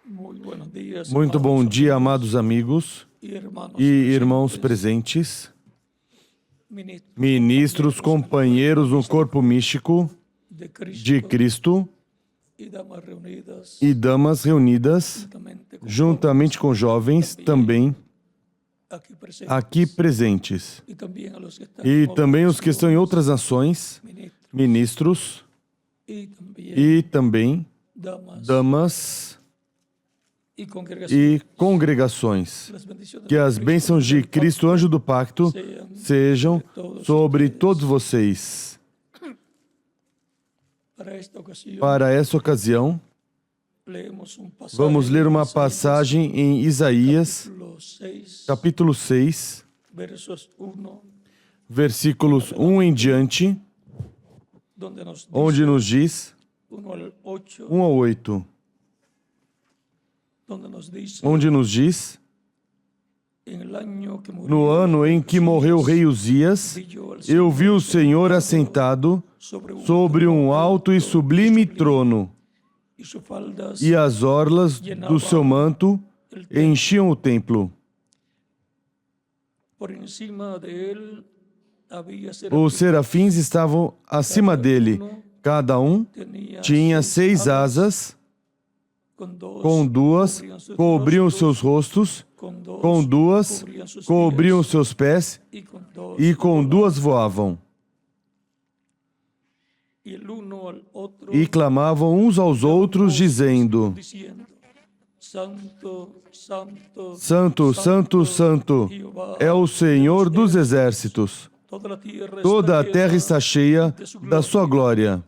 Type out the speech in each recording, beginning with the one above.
Muito bom dia, amados amigos e irmãos presentes, ministros, companheiros no corpo místico de Cristo e damas reunidas, juntamente com jovens também aqui presentes, e também os que estão em outras nações, ministros e também damas e congregações. Que as bênçãos de Cristo, anjo do pacto, sejam sobre todos vocês. Para essa ocasião, vamos ler uma passagem em Isaías, capítulo 6, versículos 1 em diante, onde nos diz, 1 ao 8, onde nos diz: no ano em que morreu o rei Uzias, eu vi o Senhor assentado sobre um alto e sublime trono, e as orlas do seu manto enchiam o templo. Os serafins estavam acima dele, cada um tinha 6 asas, com 2 cobriam seus rostos, com 2 cobriam seus pés, e com 2 voavam. E clamavam uns aos outros, dizendo: Santo, Santo, Santo é o Senhor dos exércitos. Toda a terra está cheia da sua glória.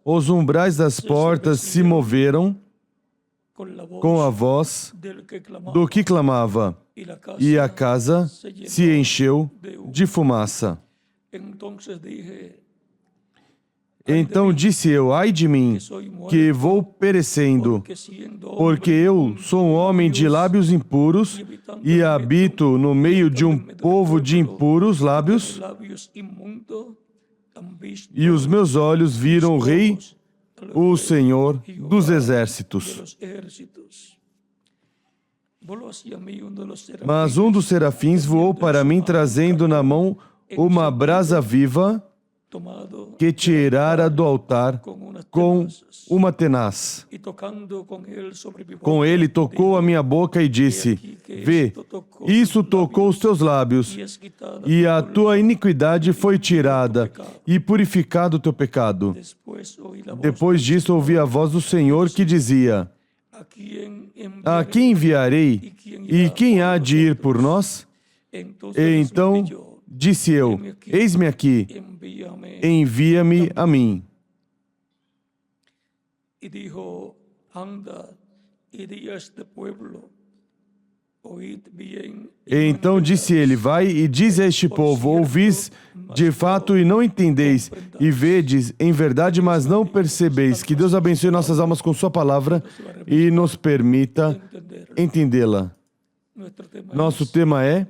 Os umbrais das portas se moveram com a voz do que clamava, e a casa se encheu de fumaça. Então disse eu: ai de mim, que vou perecendo, porque eu sou um homem de lábios impuros e habito no meio de um povo de impuros lábios, e os meus olhos viram o Rei, o Senhor dos exércitos. Mas um dos serafins voou para mim, trazendo na mão uma brasa viva que tirara do altar com uma tenaz. Com ele tocou a minha boca e disse: vê, isso tocou os teus lábios, e a tua iniquidade foi tirada, e purificado o teu pecado. Depois disso ouvi a voz do Senhor que dizia: a quem enviarei, e quem há de ir por nós? Então disse eu: eis-me aqui, envia-me a mim. Então disse ele: vai e diz a este povo: ouvis de fato e não entendeis, e vedes em verdade, mas não percebeis. Que Deus abençoe nossas almas com sua palavra e nos permita entendê-la. Nosso tema é: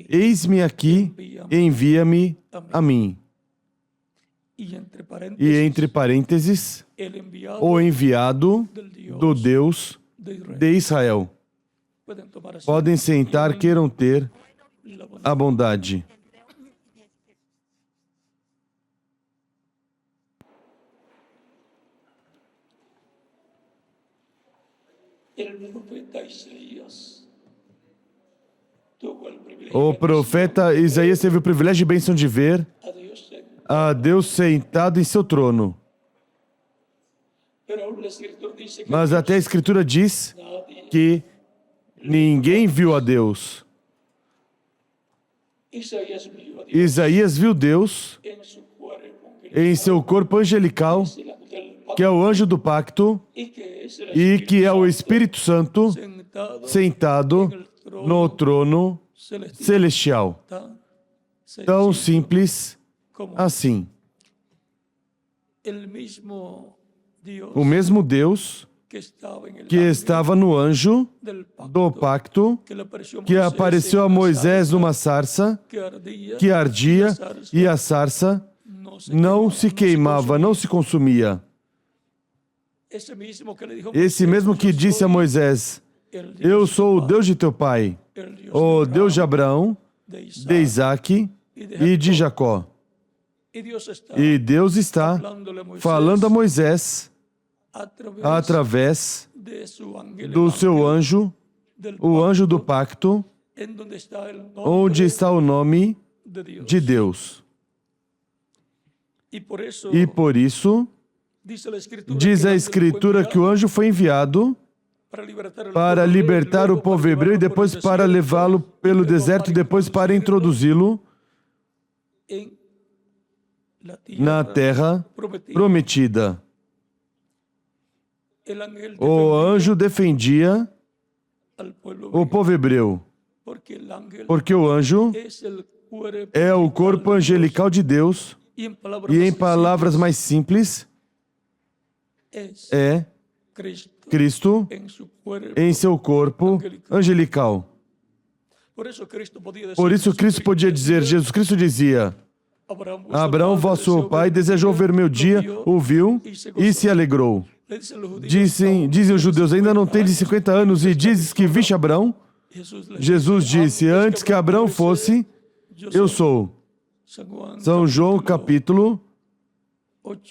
eis-me aqui, envia-me a mim. E entre parênteses, o enviado do Deus de Israel. Podem sentar, queiram ter a bondade. O profeta Isaías teve o privilégio e bênção de ver a Deus sentado em seu trono. Mas até a Escritura diz que ninguém viu a Deus. Isaías viu Deus em seu corpo angelical, que é o anjo do pacto, e que é o Espírito Santo sentado no trono celestial. Tão simples assim. O mesmo Deus que estava no anjo do pacto, que apareceu a Moisés numa sarça que ardia, e a sarça não se queimava, não se consumia. Esse mesmo que disse a Moisés: eu sou o Deus de teu pai, o Deus de Abraão, de Isaque e de Jacó. E Deus está falando a Moisés através do seu anjo, o anjo do pacto, onde está o nome de Deus. E por isso, diz a Escritura que o anjo foi enviado para libertar o povo hebreu e depois para levá-lo pelo deserto e depois para introduzi-lo na terra prometida. O anjo defendia o povo hebreu, porque o anjo é o corpo angelical de Deus e, em palavras mais simples, é Cristo em seu corpo angelical. Por isso Cristo podia dizer, Jesus Cristo dizia: Abraão, vosso pai, desejou ver meu dia, o viu e se alegrou. Dizem os judeus, ainda não tem de 50 anos e dizes que viste Abraão? Jesus disse, antes que Abraão fosse, eu sou. São João capítulo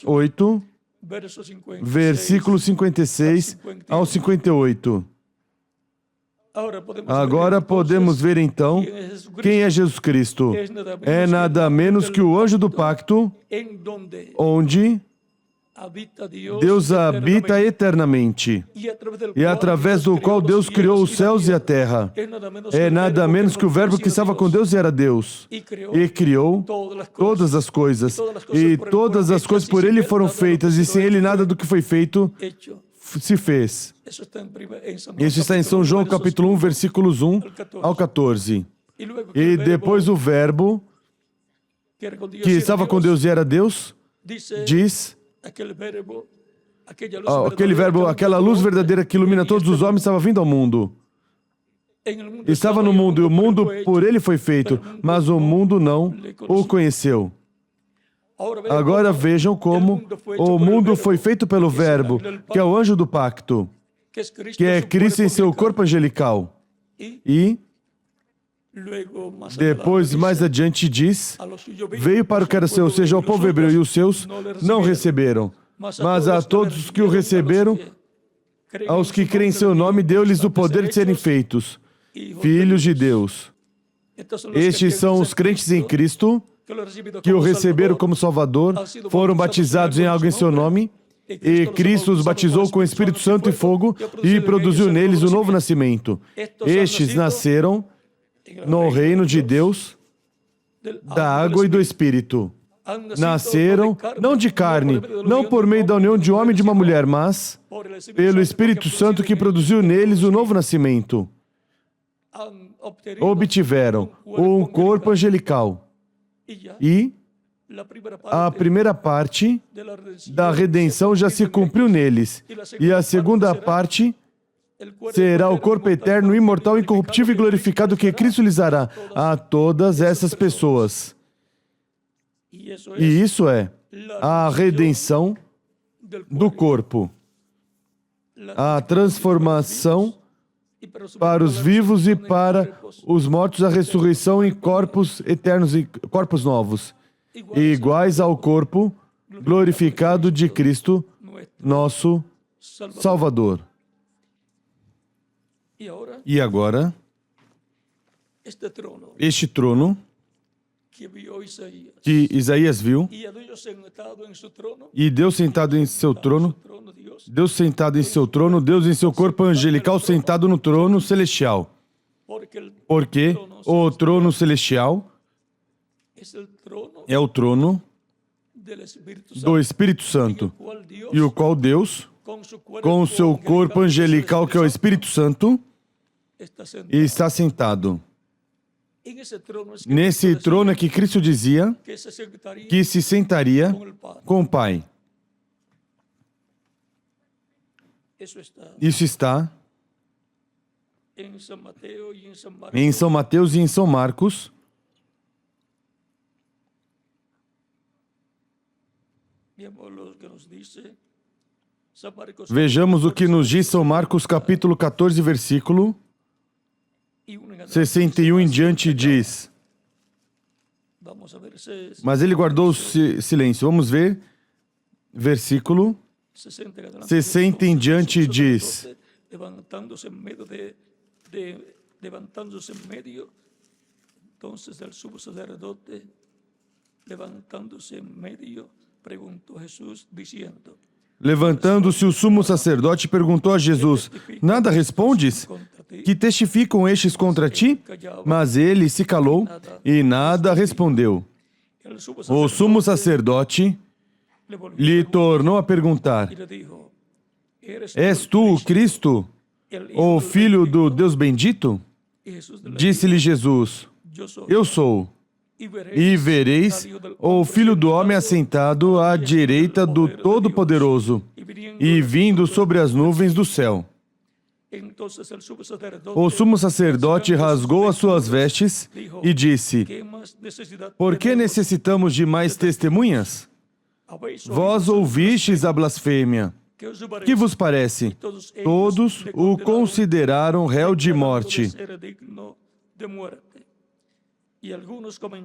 8, versículo 56 ao 58. Agora podemos ver então quem é Jesus Cristo. É nada menos que o anjo do pacto, onde Deus habita eternamente e através do qual Deus criou os céus e a terra. É nada menos que o Verbo que estava com Deus e era Deus. E criou todas as coisas. E todas as coisas por Ele foram feitas, e sem Ele nada do que foi feito se fez. Isso está em São João capítulo 1, versículos 1 ao 14. E depois o Verbo, que estava com Deus e era Deus, diz... aquele verbo, aquela luz verdadeira que ilumina todos os homens estava vindo ao mundo. Estava no mundo, e o mundo por ele foi feito, mas o mundo não o conheceu. Agora vejam como o mundo foi feito pelo Verbo, que é o anjo do pacto, que é Cristo em seu corpo angelical. E depois, mais adiante, diz, veio para o que era seu, ou seja, o povo hebreu, e os seus não receberam. Mas a todos os que o receberam, aos que creem em seu nome, deu-lhes o poder de serem feitos filhos de Deus. Estes são os crentes em Cristo, que o receberam como Salvador, foram batizados em algo em seu nome, e Cristo os batizou com o Espírito Santo e fogo, e produziu neles o novo nascimento. Estes nasceram no reino de Deus, da água e do Espírito. Nasceram, não de carne, não por meio da união de um homem e de uma mulher, mas pelo Espírito Santo que produziu neles o novo nascimento. Obtiveram um corpo angelical. E a primeira parte da redenção já se cumpriu neles. E a segunda parte será o corpo eterno, imortal, incorruptível e glorificado que Cristo lhes dará a todas essas pessoas. E isso é a redenção do corpo, a transformação para os vivos e para os mortos, a ressurreição em corpos eternos e corpos novos, iguais ao corpo glorificado de Cristo, nosso Salvador. E agora, este trono que Isaías viu, e Deus sentado em seu trono, Deus sentado em seu trono, Deus em seu corpo angelical sentado no trono celestial. Porque o trono celestial é o trono do Espírito Santo, e o qual Deus, com o seu corpo angelical, que é o Espírito Santo, está sentado. Nesse trono é que Cristo dizia que se sentaria com o Pai. Isso está em São Mateus e em São Marcos. Vejamos o que nos diz São Marcos capítulo 14, versículo 61 em diante diz. Mas ele guardou o silêncio. Vamos ver. Versículo 60 em diante diz. Levantándose en medio, entonces el sumo sacerdote, levantándose en medio, preguntó a Jesús diciendo. Levantando-se o sumo sacerdote perguntou a Jesus: Nada respondes? Que testificam estes contra ti? Mas ele se calou e nada respondeu. O sumo sacerdote lhe tornou a perguntar: És tu o Cristo, o Filho do Deus bendito? Disse-lhe Jesus: Eu sou. E vereis o Filho do Homem assentado à direita do Todo-Poderoso e vindo sobre as nuvens do céu. O sumo sacerdote rasgou as suas vestes e disse: Por que necessitamos de mais testemunhas? Vós ouvistes a blasfêmia. Que vos parece? Todos o consideraram réu de morte.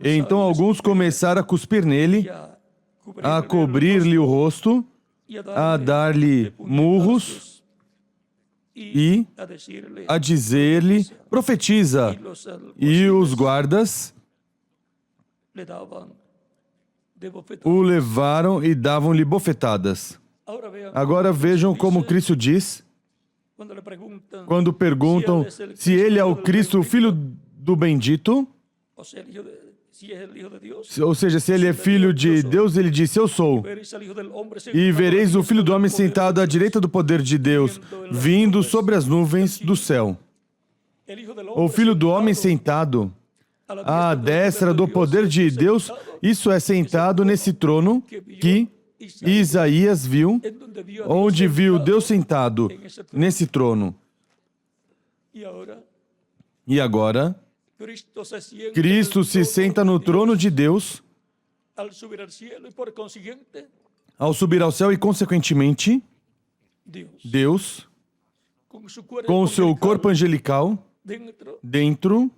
Então alguns começaram a cuspir nele, a cobrir-lhe o rosto, a dar-lhe murros e a dizer-lhe: profetiza. E os guardas o levaram e davam-lhe bofetadas. Agora vejam como Cristo diz, quando perguntam se ele é o Cristo, o Filho do Bendito, ou seja, se ele é Filho de Deus, ele disse: Eu sou. E vereis o Filho do Homem sentado à direita do poder de Deus, vindo sobre as nuvens do céu. O Filho do Homem sentado à destra do poder de Deus, isso é, sentado nesse trono que Isaías viu, onde viu Deus sentado nesse trono. E agora, Cristo se senta no trono de Deus ao subir ao céu e, consequentemente, Deus, com o seu corpo angelical, dentro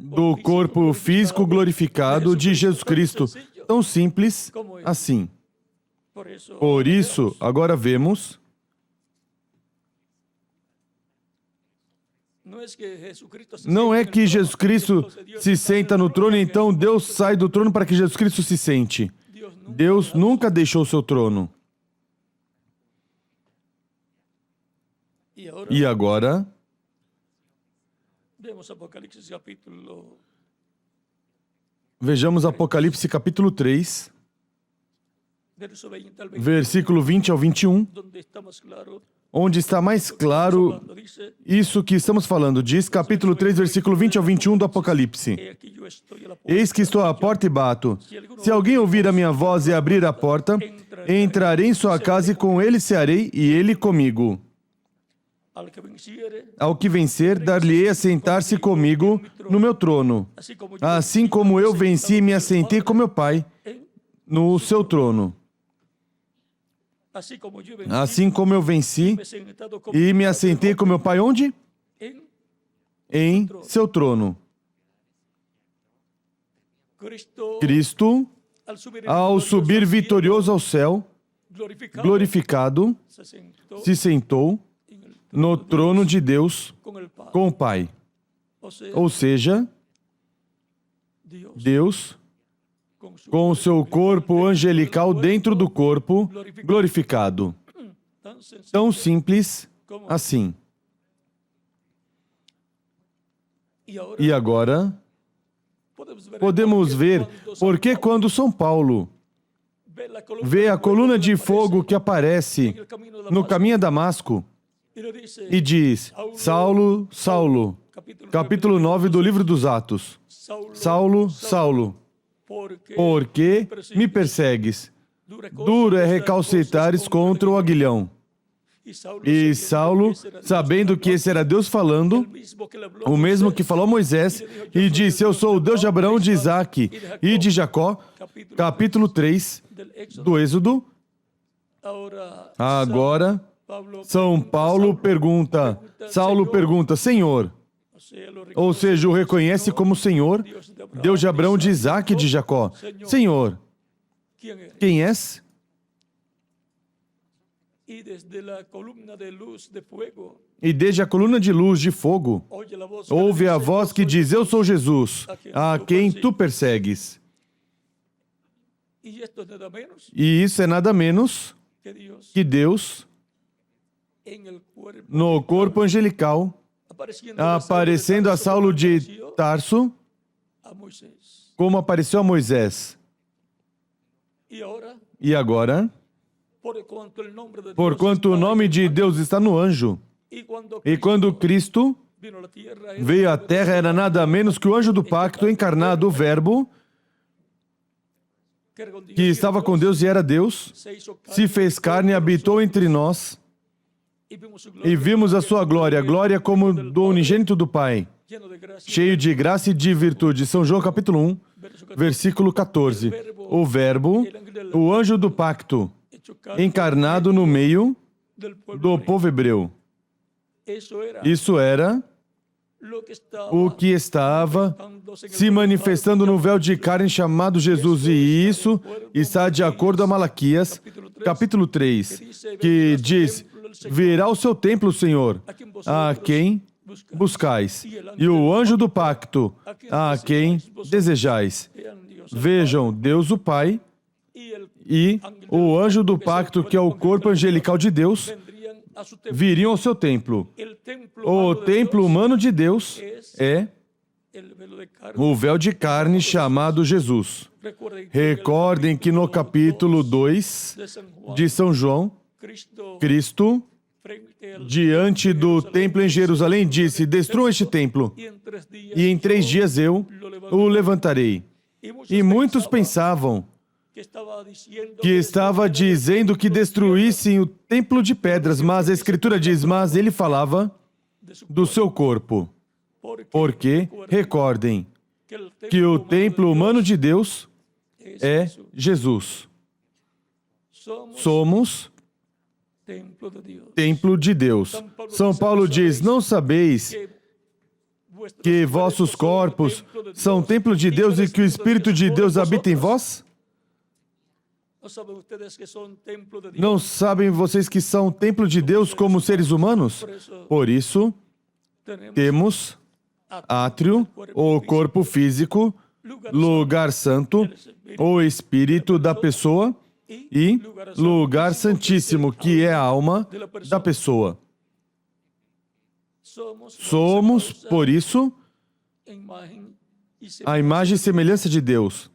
do corpo físico glorificado de Jesus Cristo. Tão simples assim. Por isso, agora vemos, não é que Jesus Cristo se senta no trono e então Deus sai do trono para que Jesus Cristo se sente. Deus nunca deixou seu trono. E agora, vejamos Apocalipse capítulo 3, versículo 20 ao 21, onde está mais claro isso que estamos falando. Diz, capítulo 3, versículo 20 ao 21 do Apocalipse: Eis que estou à porta e bato. Se alguém ouvir a minha voz e abrir a porta, entrarei em sua casa e com ele cearei e ele comigo. Ao que vencer, dar-lhe-ei a sentar-se comigo no meu trono, assim como eu venci e me assentei com meu Pai no seu trono. Assim como eu venci e me assentei com meu Pai, onde? Em seu trono. Cristo, ao subir vitorioso ao céu, glorificado, se sentou no trono de Deus com o Pai. Ou seja, Deus, com o seu corpo angelical dentro do corpo glorificado. Tão simples assim. E agora, podemos ver porque quando São Paulo vê a coluna de fogo que aparece no caminho a Damasco e diz: Saulo, Saulo, capítulo 9 do livro dos Atos: Saulo, Saulo, por que me persegues? Duro é recalcitrares contra o aguilhão. E Saulo, sabendo que esse era Deus falando, o mesmo que falou a Moisés, e disse: Eu sou o Deus de Abraão, de Isaque e de Jacó, capítulo 3 do Êxodo, Agora, São Paulo pergunta, Saulo pergunta, Senhor, ou seja, o reconhece como Senhor, Deus de Abraão, de Isaac e de Jacó. Senhor, quem és? E desde a coluna de luz de fogo, ouve a voz que diz, eu sou Jesus, a quem tu persegues. E isso é nada menos que Deus, no corpo angelical, aparecendo a Saulo de Tarso, como apareceu a Moisés. E agora, porquanto o nome de Deus está no anjo, e quando Cristo veio à terra, era nada menos que o anjo do pacto encarnado, o Verbo, que estava com Deus e era Deus, se fez carne e habitou entre nós, e vimos a sua glória, a glória como do unigênito do Pai, cheio de graça e de virtude. São João capítulo 1, versículo 14. O Verbo, o anjo do pacto, encarnado no meio do povo hebreu. Isso era o que estava se manifestando no véu de carne chamado Jesus. E isso está de acordo a Malaquias, capítulo 3, que diz, virá o seu templo, Senhor, a quem buscais, e o anjo do pacto, a quem desejais. Vejam, Deus o Pai e o anjo do pacto, que é o corpo angelical de Deus, viriam ao seu templo. O templo humano de Deus é o véu de carne chamado Jesus. Recordem que no capítulo 2 de São João, Cristo, diante do templo em Jerusalém, disse, destruam este templo, e em 3 dias eu o levantarei. E muitos pensavam que estava dizendo que destruíssem o templo de pedras, mas a Escritura diz, mas ele falava do seu corpo. Porque, recordem, que o templo humano de Deus é Jesus. Somos templo de Deus. São Paulo diz, não sabeis que vossos corpos são templo de Deus e que o Espírito de Deus habita em vós? Não sabem vocês que são templo de Deus como seres humanos? Por isso, temos átrio, ou corpo físico, lugar santo, ou espírito da pessoa, e lugar santíssimo, que é a alma da pessoa. Somos, por isso, a imagem e semelhança de Deus.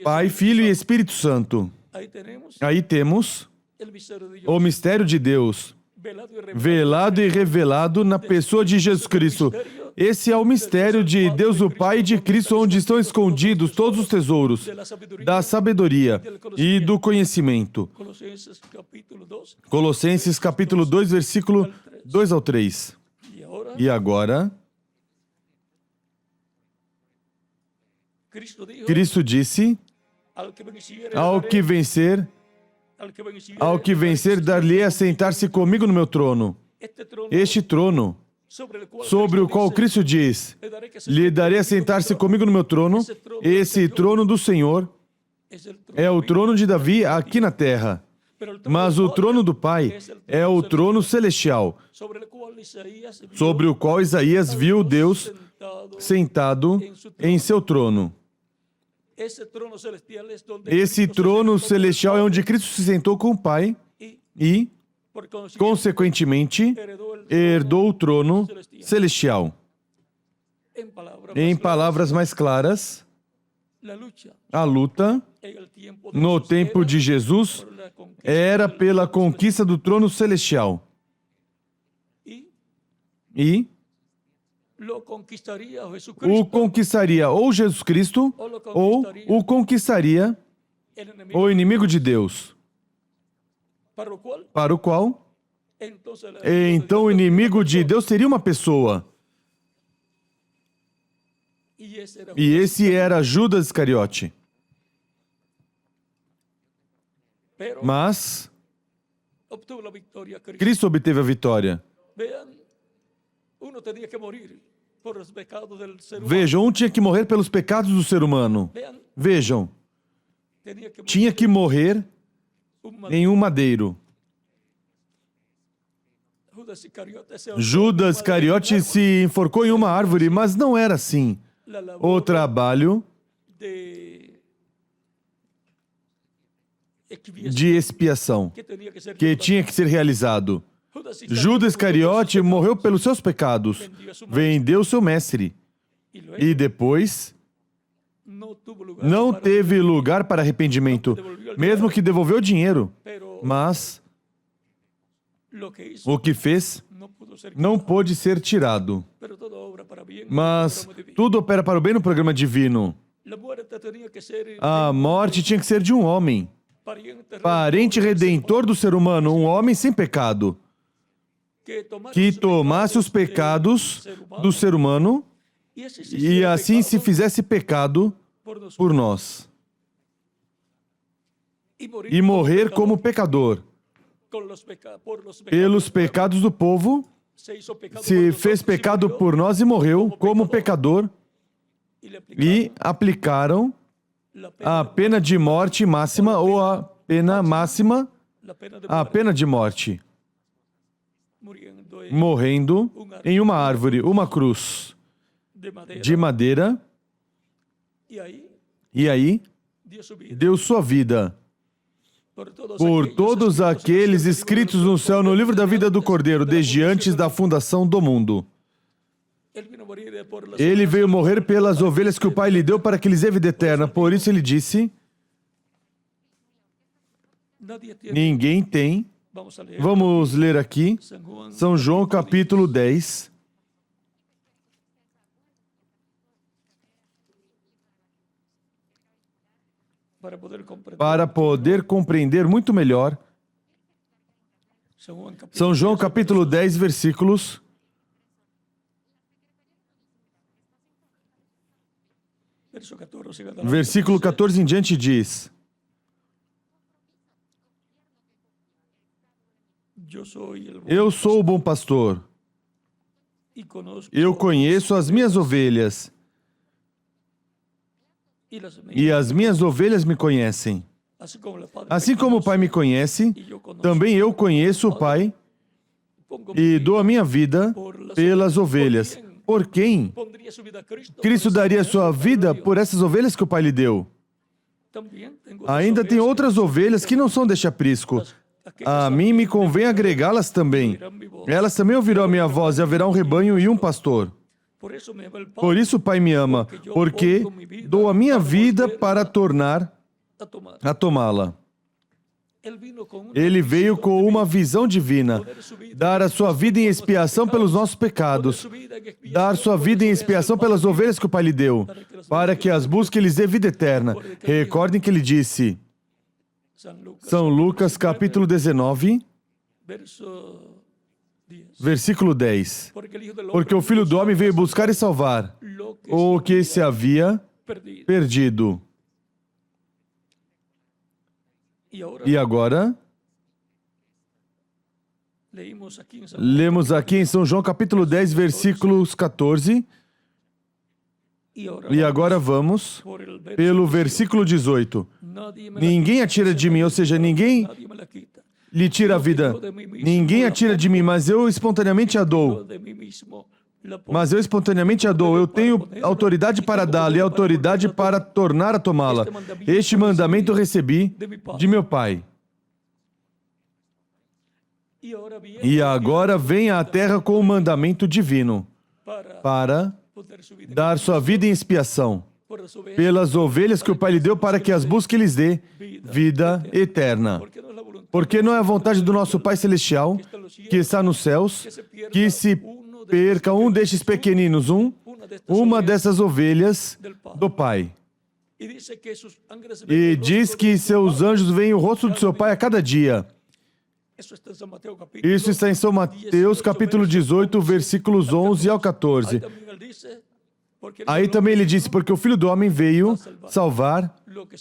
Pai, Filho e Espírito Santo. Aí temos o mistério de Deus, velado e revelado na pessoa de Jesus Cristo. Esse é o mistério de Deus o Pai e de Cristo, onde estão escondidos todos os tesouros da sabedoria e do conhecimento. Colossenses capítulo 2, versículo 2 ao 3. E agora, Cristo disse, ao que vencer, dar-lhe a sentar-se comigo no meu trono. Este trono, sobre o qual Cristo diz, lhe darei a sentar-se comigo no meu trono, esse trono do Senhor é o trono de Davi aqui na terra. Mas o trono do Pai é o trono celestial, sobre o qual Isaías viu Deus sentado em seu trono. Esse trono celestial é onde Cristo se sentou com o Pai e, consequentemente, herdou o trono celestial. Em palavras mais claras, a luta, no tempo de Jesus, era pela conquista do trono celestial. E o conquistaria ou Jesus Cristo, ou o conquistaria o inimigo de Deus, para o qual, então, o inimigo de Deus seria uma pessoa. E esse era Judas Iscariote. Pero Mas obtuvo la victoria Cristo. Cristo obteve a vitória. Vean, uno tenía que morir por los pecados del ser humano. Vejam, um tinha que morrer pelos pecados do ser humano. Vean, Vejam, tenía que morir tinha que morrer un em um madeiro. Judas Iscariote se ahorcó Judas en un Iscariote árbol. se enforcou em uma árvore, mas não era assim. La labor O trabalho de expiación de expiação que tenía que ser que tinha que ser realizado. Judas Iscariote morreu pelos seus pecados, vendeu seu mestre y luego e depois no tuvo lugar não para- teve lugar para arrependimento, mesmo que devolveu o dinheiro. pero Mas lo que hizo o que fez no pudo ser não quitado. pôde ser tirado. Pero todo obra para bien, Mas programa divino. tudo opera para o bem no programa divino. La muerte tenía que ser A morte tinha que ser de um homem, pariente parente redentor do ser humano, um homem sem pecado, que tomasse os pecados do ser humano e assim se fizesse pecado por nós. E morrer como pecador. Pelos pecados do povo, se fez pecado por nós e morreu como pecador, e aplicaram a pena de morte máxima ou a pena máxima, a pena de morte, morrendo em uma árvore, uma cruz de madeira, e aí deu sua vida por todos aqueles escritos no céu no livro da vida do Cordeiro, desde antes da fundação do mundo. Ele veio morrer pelas ovelhas que o Pai lhe deu para que lhes dê vida eterna. Por isso ele disse, ninguém tem. Vamos ler aqui, São João capítulo 10. Para poder compreender muito melhor, São João capítulo 10, versículos versículo 14 em diante diz: Eu sou o bom pastor, eu conheço as minhas ovelhas, e as minhas ovelhas me conhecem. Assim como o Pai me conhece, também eu conheço o Pai e dou a minha vida pelas ovelhas. Por quem Cristo daria sua vida por essas ovelhas que o Pai lhe deu? Ainda tem outras ovelhas que não são deste aprisco. A mim me convém agregá-las também. Elas também ouvirão a minha voz e haverá um rebanho e um pastor. Por isso o Pai me ama, porque dou a minha vida para tornar a tomá-la. Ele veio com uma visão divina, dar a sua vida em expiação pelos nossos pecados, dar sua vida em expiação pelas ovelhas que o Pai lhe deu, para que as busque e lhes dê vida eterna. Recordem que ele disse, São Lucas capítulo 19, versículo 10, porque o Filho do Homem veio buscar e salvar o que se havia perdido. E agora, lemos aqui em São João capítulo 10, versículos 14, e agora vamos pelo versículo 18. Ninguém atira de mim, ou seja, ninguém lhe tira a vida. Ninguém atira de mim, mas eu espontaneamente a dou. Eu tenho autoridade para dá-la e autoridade para tornar a tomá-la. Este mandamento recebi de meu Pai. E agora vem à terra com o mandamento divino, para dar sua vida em expiação pelas ovelhas que o Pai lhe deu, para que as busque e lhes dê vida eterna. Porque não é a vontade do nosso Pai Celestial, que está nos céus, que se perca um destes pequeninos, uma dessas ovelhas do Pai. E diz que seus anjos veem o rosto do seu Pai a cada dia. Isso está em São Mateus, capítulo 18, versículos 11 ao 14. Aí também ele disse, porque o Filho do Homem veio salvar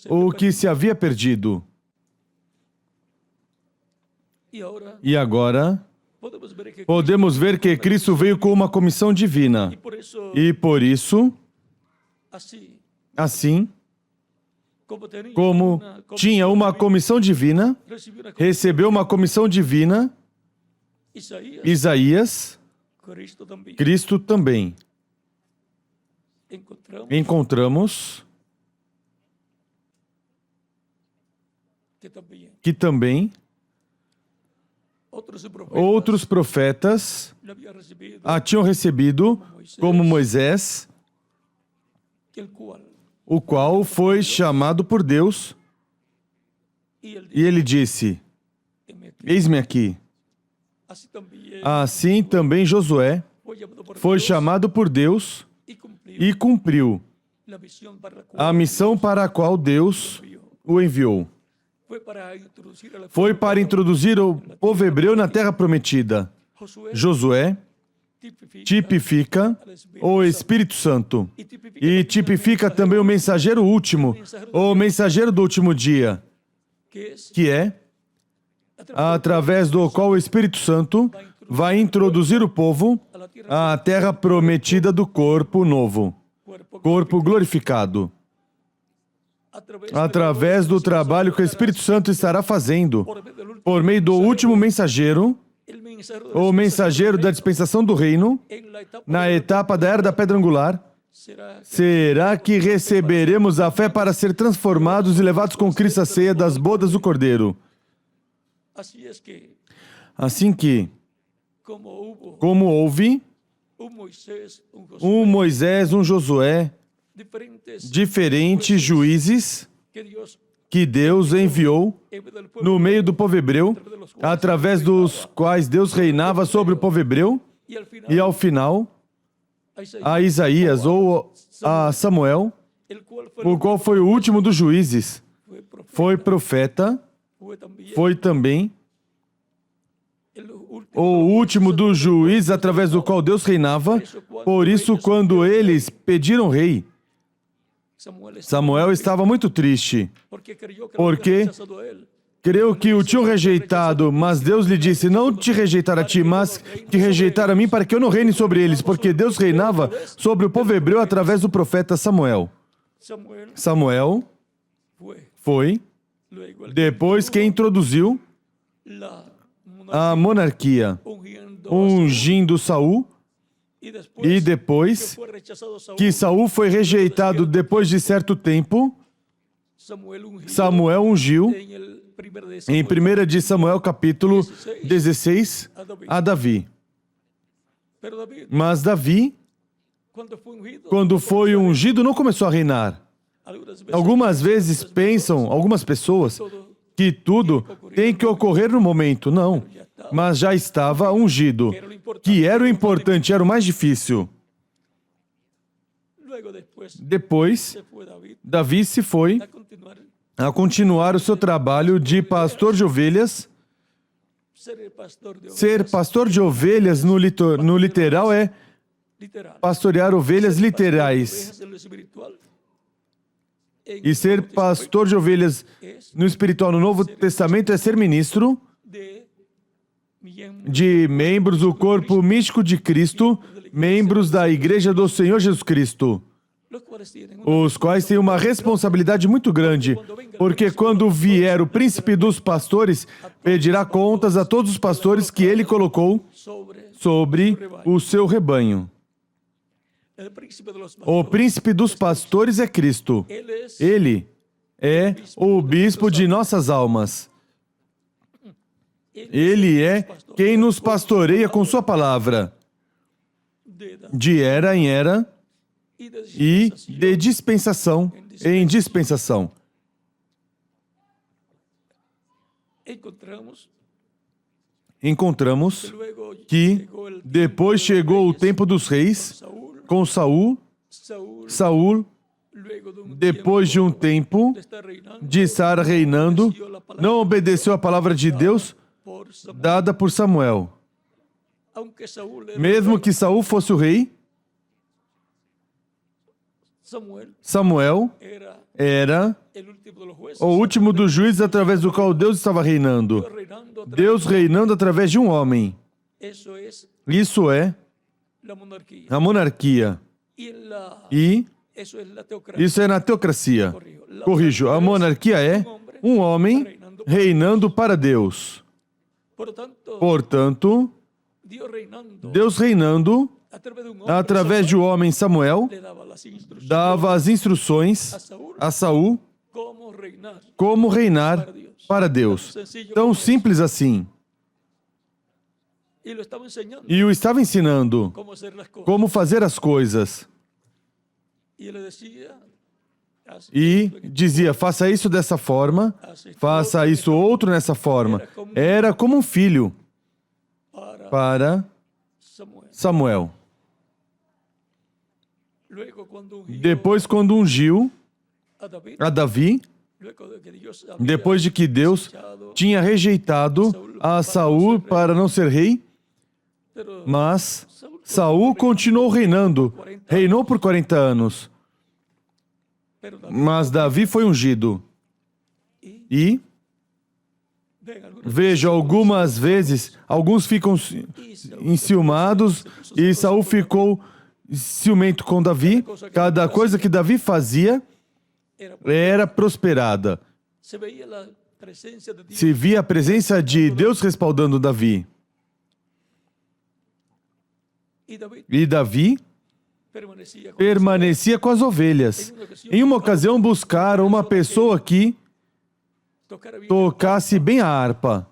o que se havia perdido. E agora podemos ver que Cristo veio com uma comissão divina. E por isso, assim, como tinha uma comissão divina, recebeu uma comissão divina, Isaías, Cristo também. Encontramos que também outros profetas a tinham recebido, como Moisés, o qual foi chamado por Deus, e ele disse: eis-me aqui. Assim também Josué foi chamado por Deus e cumpriu a missão para a qual Deus o enviou. Foi para introduzir o povo hebreu na terra prometida. Josué tipifica o Espírito Santo e tipifica também o mensageiro último, o mensageiro do último dia, que é através do qual o Espírito Santo vai introduzir o povo à terra prometida do corpo novo, corpo glorificado. Através do trabalho que o Espírito Santo estará fazendo, por meio do último mensageiro, o mensageiro da dispensação do reino, na etapa da Era da Pedra Angular, será que receberemos a fé para ser transformados e levados com Cristo à ceia das bodas do Cordeiro. Assim que, como houve um Moisés, um Josué, diferentes juízes que Deus enviou no meio do povo hebreu, através dos quais Deus reinava sobre o povo hebreu, e ao final, a Isaías ou a Samuel, o qual foi o último dos juízes, foi profeta, foi também o último dos juízes através do qual Deus reinava. Por isso, quando eles pediram rei, Samuel estava muito triste, porque creu que o tinham rejeitado, mas Deus lhe disse: não te rejeitar a ti, mas te rejeitar a mim, para que eu não reine sobre eles, porque Deus reinava sobre o povo hebreu através do profeta Samuel. Samuel foi depois que introduziu a monarquia, ungindo Saul, e depois que Saul foi rejeitado depois de certo tempo, Samuel ungiu, em 1 de Samuel capítulo 16, a Davi. Mas Davi, quando foi ungido, não começou a reinar. Algumas vezes pensam, algumas pessoas, que tudo tem que ocorrer no momento. Não, mas já estava ungido, que era o importante, era o mais difícil. Depois, Davi se foi a continuar o seu trabalho de pastor de ovelhas. Ser pastor de ovelhas no literal é pastorear ovelhas literais. E ser pastor de ovelhas no espiritual no Novo Testamento é ser ministro de membros do corpo místico de Cristo, membros da Igreja do Senhor Jesus Cristo, os quais têm uma responsabilidade muito grande, porque quando vier o príncipe dos pastores, pedirá contas a todos os pastores que ele colocou sobre o seu rebanho. O príncipe dos pastores é Cristo. Ele é o bispo de nossas almas. Ele é quem nos pastoreia com sua palavra, de era em era e de dispensação em dispensação. Encontramos que depois chegou o tempo dos reis, com Saul. Saul, depois de um tempo de estar reinando, não obedeceu a palavra de Deus dada por Samuel. Mesmo que Saul fosse o rei, Samuel era o último dos juízes através do qual Deus estava reinando. Deus reinando através de um homem. Isso é a monarquia. E isso é na teocracia. Corrijo, a monarquia é um homem reinando para Deus. Portanto, Deus reinando através de um homem, Samuel, dava as instruções a Saul como reinar para Deus. Tão simples assim. E o estava ensinando como fazer as coisas. E dizia, faça isso dessa forma, faça isso outro nessa forma. Era como um filho para Samuel. Depois, quando ungiu a Davi, depois de que Deus tinha rejeitado a Saul para não ser rei, mas Saul continuou reinando, reinou por 40 anos. Mas Davi foi ungido. E, veja, algumas vezes, alguns ficam enciumados e Saul ficou ciumento com Davi. Cada coisa que Davi fazia era prosperada. Se via a presença de Deus respaldando Davi. E Davi permanecia com as ovelhas. Em uma ocasião, buscaram uma pessoa que tocasse bem a harpa,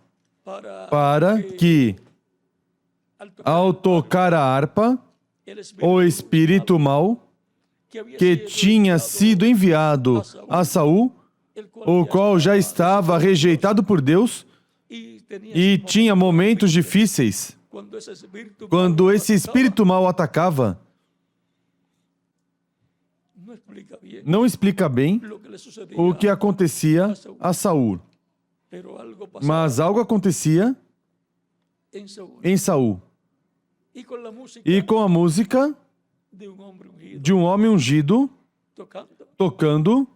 para que, ao tocar a harpa, o espírito mau que tinha sido enviado a Saul, o qual já estava rejeitado por Deus e tinha momentos difíceis, quando esse espírito mau atacava, não explica bem o que acontecia a Saul. Mas algo acontecia em Saul. E com a música de um homem ungido, tocando,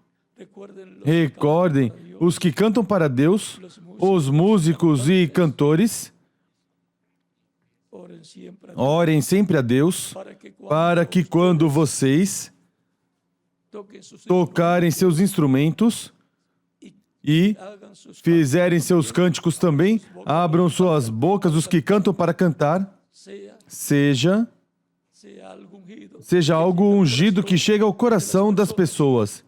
recordem, os que cantam para Deus, os músicos e cantores, orem sempre a Deus, para que quando vocês tocarem seus instrumentos e fizerem seus cânticos também, abram suas bocas os que cantam para cantar, seja algo ungido que chegue ao coração das pessoas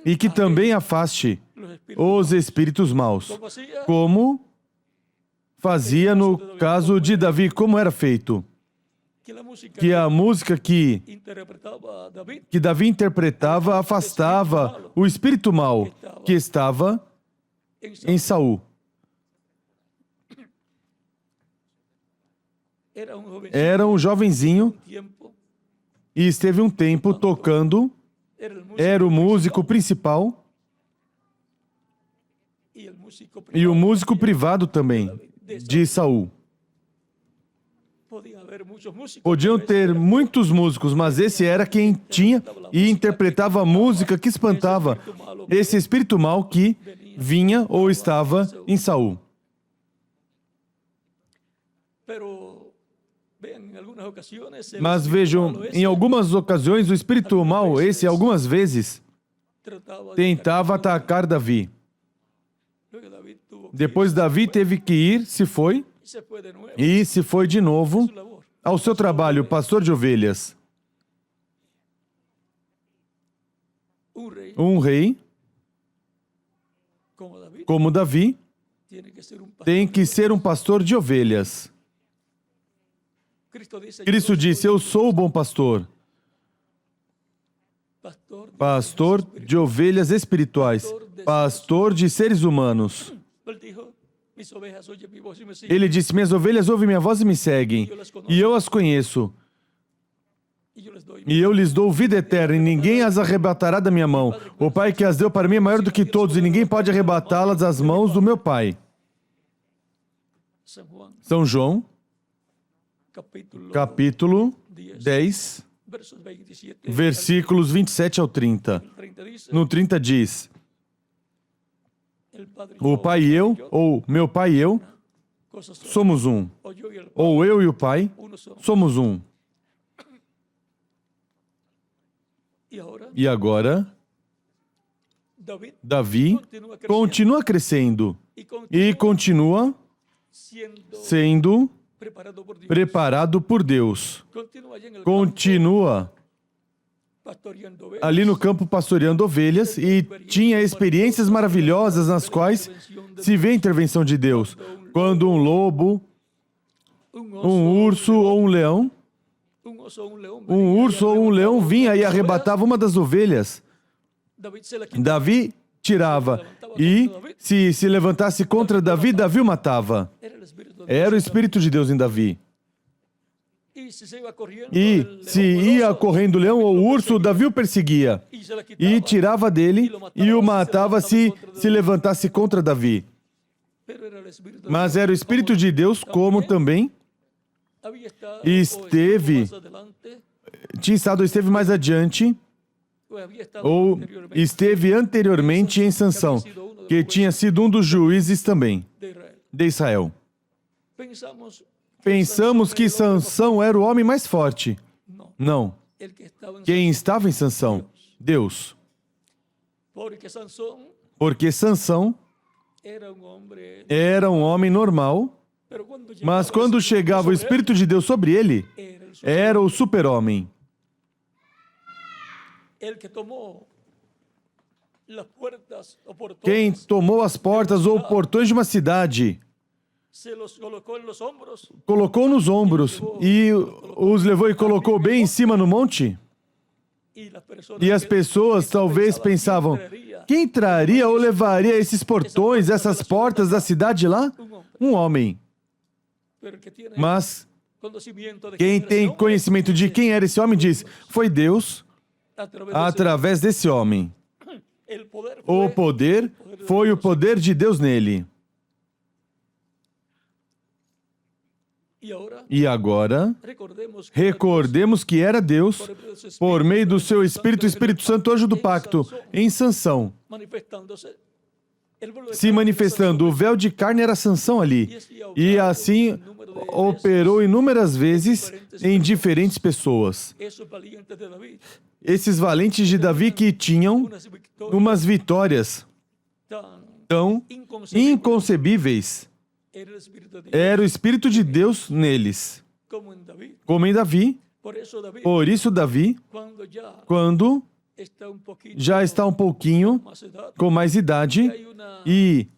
e que também afaste os espíritos maus, como fazia no caso de Davi. Como era feito? Que a música que Davi interpretava afastava o espírito mau que estava em Saul. Era um jovenzinho e esteve um tempo tocando, era o músico principal e o músico privado também de Saul. Podiam ter muitos músicos, mas esse era quem tinha e interpretava a música que espantava esse espírito mau que vinha ou estava em Saul. Mas vejam, em algumas ocasiões, o espírito mau, esse algumas vezes, tentava atacar Davi. Depois Davi teve que ir, se foi de novo ao seu trabalho, pastor de ovelhas. Um rei, como Davi, tem que ser um pastor de ovelhas. Cristo disse, eu sou o bom pastor. Pastor de ovelhas espirituais, pastor de seres humanos. Ele disse, minhas ovelhas ouvem minha voz e me seguem, e eu as conheço. E eu lhes dou vida eterna, e ninguém as arrebatará da minha mão. O Pai que as deu para mim é maior do que todos, e ninguém pode arrebatá-las das mãos do meu Pai. São João, capítulo 10, versos 27 versículos 27 ao 30. al 30 dice, No 30 diz: el Padre y o yo, Pai e eu, yo, ou meu Pai e eu, cosas son. somos um. O yo y el Padre, Ou eu e o Pai, uno son. somos um. Y ahora, E agora, David Davi continua crescendo y e continua siendo sendo preparado por Dios. preparado por Deus. Continúa allá en el Continua pastoreando ovejas, ali no campo pastoreando ovelhas e tinha experiências maravilhosas nas quais se vê a intervenção de Deus. Quando um lobo, um urso ou um leão, un oso o un león, um urso ou um leão vinha e arrebatava uma das ovelhas, David se la quitaba. Davi tirava. E se levantasse contra Davi, Davi o matava. Era el Espíritu de Era o Dios. Espírito de Deus em Davi. Y si se iba corriendo E el se león o el ia oso, correndo o leão ou o urso, Davi o perseguia. y se la quitaba, E tirava dele e o matava se levantasse contra Davi. pero era el Espíritu de Mas Dios. era o Espírito de Deus, como também Había estado, esteve- o estuvo más adelante, esteve mais adiante, o había estado ou anteriormente esteve anteriormente em Sansão, que tinha sido um dos juízes também de Israel. de Israel. Pensamos Pensamos que Sansão era o homem mais forte. No, Não. el que estaba en Quem Sansón. estava em Sansão? Deus. Porque Sansón Porque Sansão era un hombre, era um homem normal, pero cuando mas llegaba quando el Espíritu chegava o sobre Espírito de Deus sobre ele, él, era el era o super-homem. el que tomó las puertas o Quem portones, tomou as portas ou portões de uma cidade, se los colocó en los hombros, colocou nos ombros e os levou e colocou bem em cima no monte? y las personas E as que- pessoas que talvez pensavam, quem traria ou levaria esses portões, essas portas da cidade lá? Um homem. pero el que tiene Mas conocimiento de quem quién era ese tem hombre, conhecimento de quem era esse homem diz, foi Deus a través de ese- através desse homem. el poder O fue- poder foi o poder de Deus nele. y ahora E agora, recordemos que recordemos que era Deus, por meio do seu Espírito, o Espírito Santo, anjo do pacto, em Sansão, manifestándose el velo de se carne manifestando. O véu de carne era Sansão ali. E assim operou inúmeras vezes em diferentes pessoas. esos valientes de David, Esses valentes de Davi que tinham unas victorias umas vitórias tan tão inconcebibles, inconcebíveis. era el Espíritu de Dios, Era o Espírito de Deus neles. como en David. Como em Davi. Por eso David, Por isso, Davi, cuando ya quando está un poquito já está um pouquinho más edad, com mais idade hay e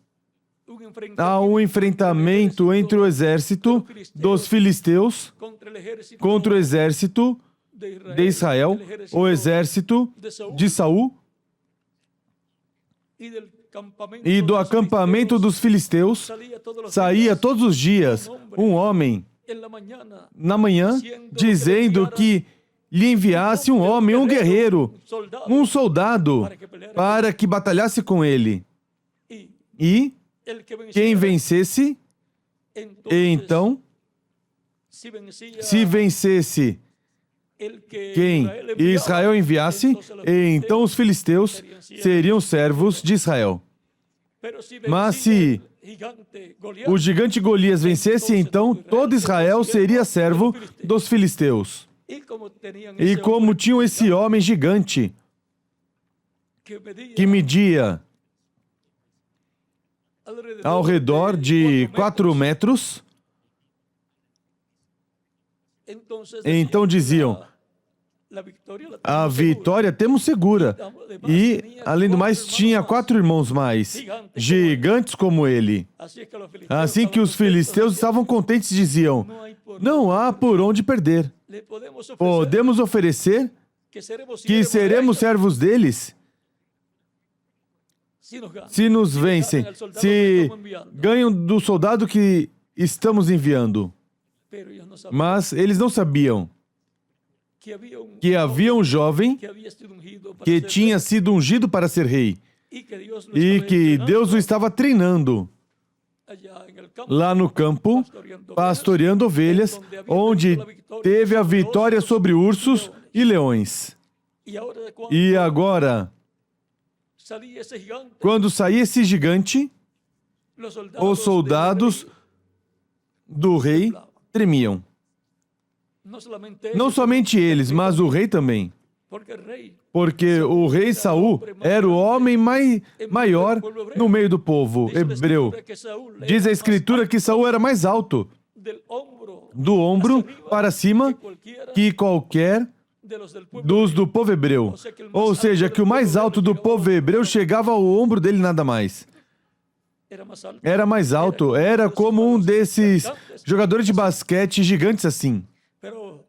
un há um enfrentamento entre o exército dos filisteus contra el ejército contra o exército de Israel, el ejército o exército de Saul y del campamento e do de los acampamento filisteos, dos filisteus saía todos os dias um homem en la mañana, na manhã dizendo que lhe enviasse um homem, um guerreiro, um soldado para que batalhasse com ele. y E el que venciera, quem vencesse, entonces, então, si vencía se vencesse el que quem enviaba, Israel enviasse, entonces los então os filisteus seriam servos de Israel. pero si Mas vencía se el gigante Goliat, o gigante Golias vencesse, então todo Israel seria servo dos filisteus. y como tenían E ese como hombre tinham esse homem gigante que media ao redor de 4 metros, então diziam, a vitória temos segura. E, além do mais, tinha 4 irmãos mais, gigantes como ele. Assim que os filisteus estavam contentes, diziam, não há por onde perder. Podemos oferecer que seremos servos deles se nos vencem, se ganham do soldado que estamos enviando. Mas eles não sabiam que havia um jovem que tinha sido ungido para ser rei e que Deus o estava treinando allá en el campo, lá no campo, pastoreando ovelhas, onde teve a vitória sobre ursos e leões. E agora, salía ese gigante, quando saía esse gigante, os soldados do rei tremiam. Não somente eles, mas o rei também. porque el rey Porque o rei Saul era o homem maior no meio do povo hebreu. Diz a escritura que Saul era mais alto, del hombro do ombro para cima, cualquiera que qualquer de los del pueblo dos do povo hebreu. Ou seja, que o mais alto do povo hebreu chegava ao ombro dele nada mais. era más alto. Era mais alto, era como um desses jogadores de basquete gigantes assim. Pero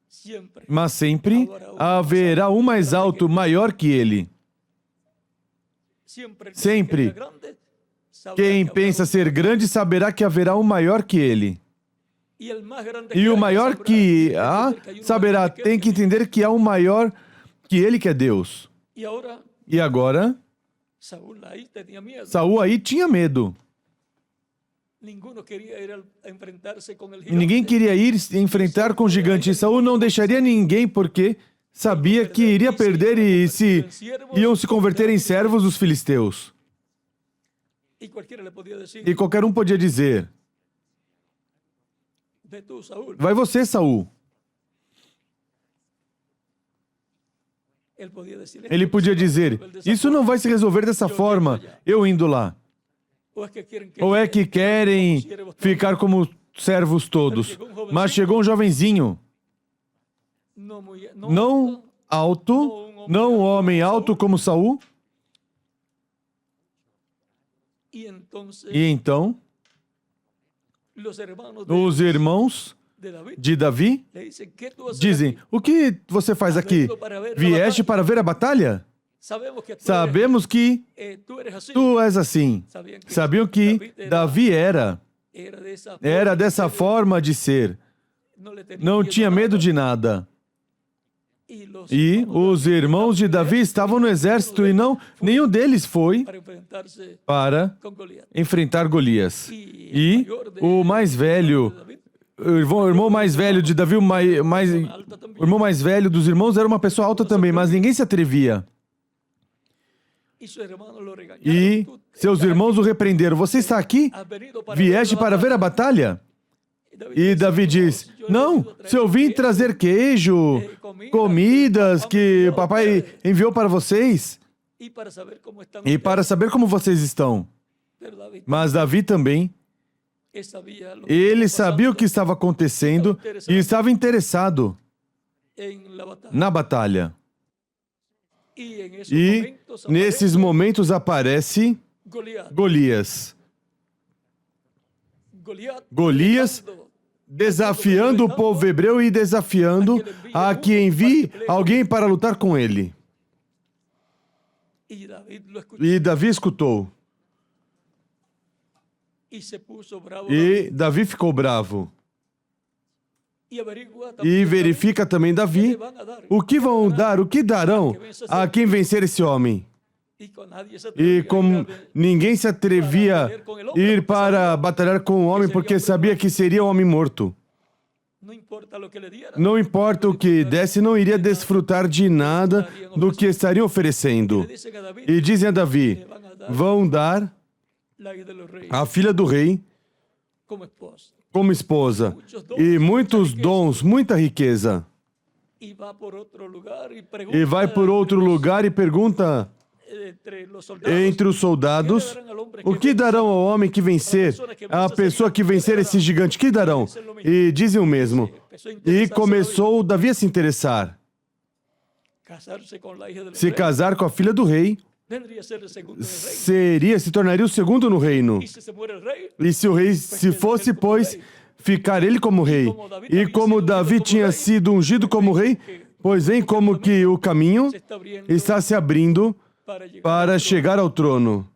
siempre Mas sempre haverá um mais alto, maior que ele. siempre el que Sempre. sea grande, sabrá Quem que habrá pensa ser grande saberá que haverá um maior que ele. y el más grande E que o haya maior sabrá que entender há, que hay uno saberá, más grande tem que él. entender que há um maior que ele, que é Deus. Y ahora E agora, Saúl ahí tenía miedo. Saul aí tinha medo. Ninguno quería ir a enfrentarse con el E ninguém gigante. queria ir enfrentar com o gigante. E Saul não deixaria ninguém porque sabia que iria perder e iam se converter em servos dos filisteus. Y cualquiera le podía decir, E qualquer um podia dizer: ve tú, Saúl. vai você, Saul. Él podía decir, Ele podia dizer: isso não vai se resolver dessa forma, eu indo lá. o es que quieren que Ou é que querem ficar como servos todos? Mas chegou um jovenzinho, no muy, não alto, não um homem alto como Saul. y entonces E então, los hermanos os irmãos de David de Davi le dicen, ¿qué tú haces dizem: aquí? o que você faz aqui? Vieste para ver a batalha? Sabemos que tú Sabemos que tú eres así. tu és assim. Sabiam que Davi era dessa forma de ser. no le tenía Não miedo tinha a medo nada. de nada. Y los E hermanos os irmãos de Davi estavam no exército e nenhum deles foi para enfrentarse para con Goliat. enfrentar Golias. E o mais velho, o irmão mais velho de Davi, o irmão mais velho dos irmãos era uma pessoa alta também, mas ninguém se atrevia. Y sus hermanos lo regañaron. E Tú seus irmãos o repreenderam. Você está aqui? has venido para Vieste ver la para ver a batalha? E Davi diz: não, se eu vim trazer queijo, comidas que o papai enviou para vocês y para saber cómo están e para saber como vocês estão. ustedes. David Mas Davi também, sabía lo que ele estaba sabia o que estava acontecendo e estava interessado en la batalla. na batalha. Y en esos E momentos nesses momentos aparece Goliat. Golias. Goliat Desafiando o povo hebreu e desafiando a que envie alguém para lutar com ele. y David lo escuchó E Davi escutou. y se puso bravo. E Davi ficou bravo. Y averigua E también verifica também qué Davi le van a dar. o que vão dar, o que darão a quem vencer esse homem. Y con nadie se E atrevía a como ir a ver. ninguém se atrevia a ir para batalhar com o homem porque sabia que seria um homem morto. No importa lo que le diera. Não importa o que desse, não iria desfrutar de nada do que estariam oferecendo. Le dicen a David, E dizem a Davi: le van a dar vão dar la hija de los reyes a filha do rei como esposa. como esposa. E muitos dons, muita riqueza. Y va por otro lugar y pregunta E vai por outro lugar e pergunta entre los soldados, entre os soldados: o que darão ao homem que vencer? A pessoa que vencer esse gigante, que darão? E dizem o mesmo. E começou Davi a se interessar. casarse con la hija del Se rey. casar com a filha do rei Vendría a ser el segundo en el reino. se tornaria o segundo no reino. Y si se muere el rei, E se o rei, se fosse, pois, ficar ele como rei. E como Davi tinha sido ungido como rei, pois vem como que o caminho se está abriendo está se abrindo para llegar. para chegar ao trono.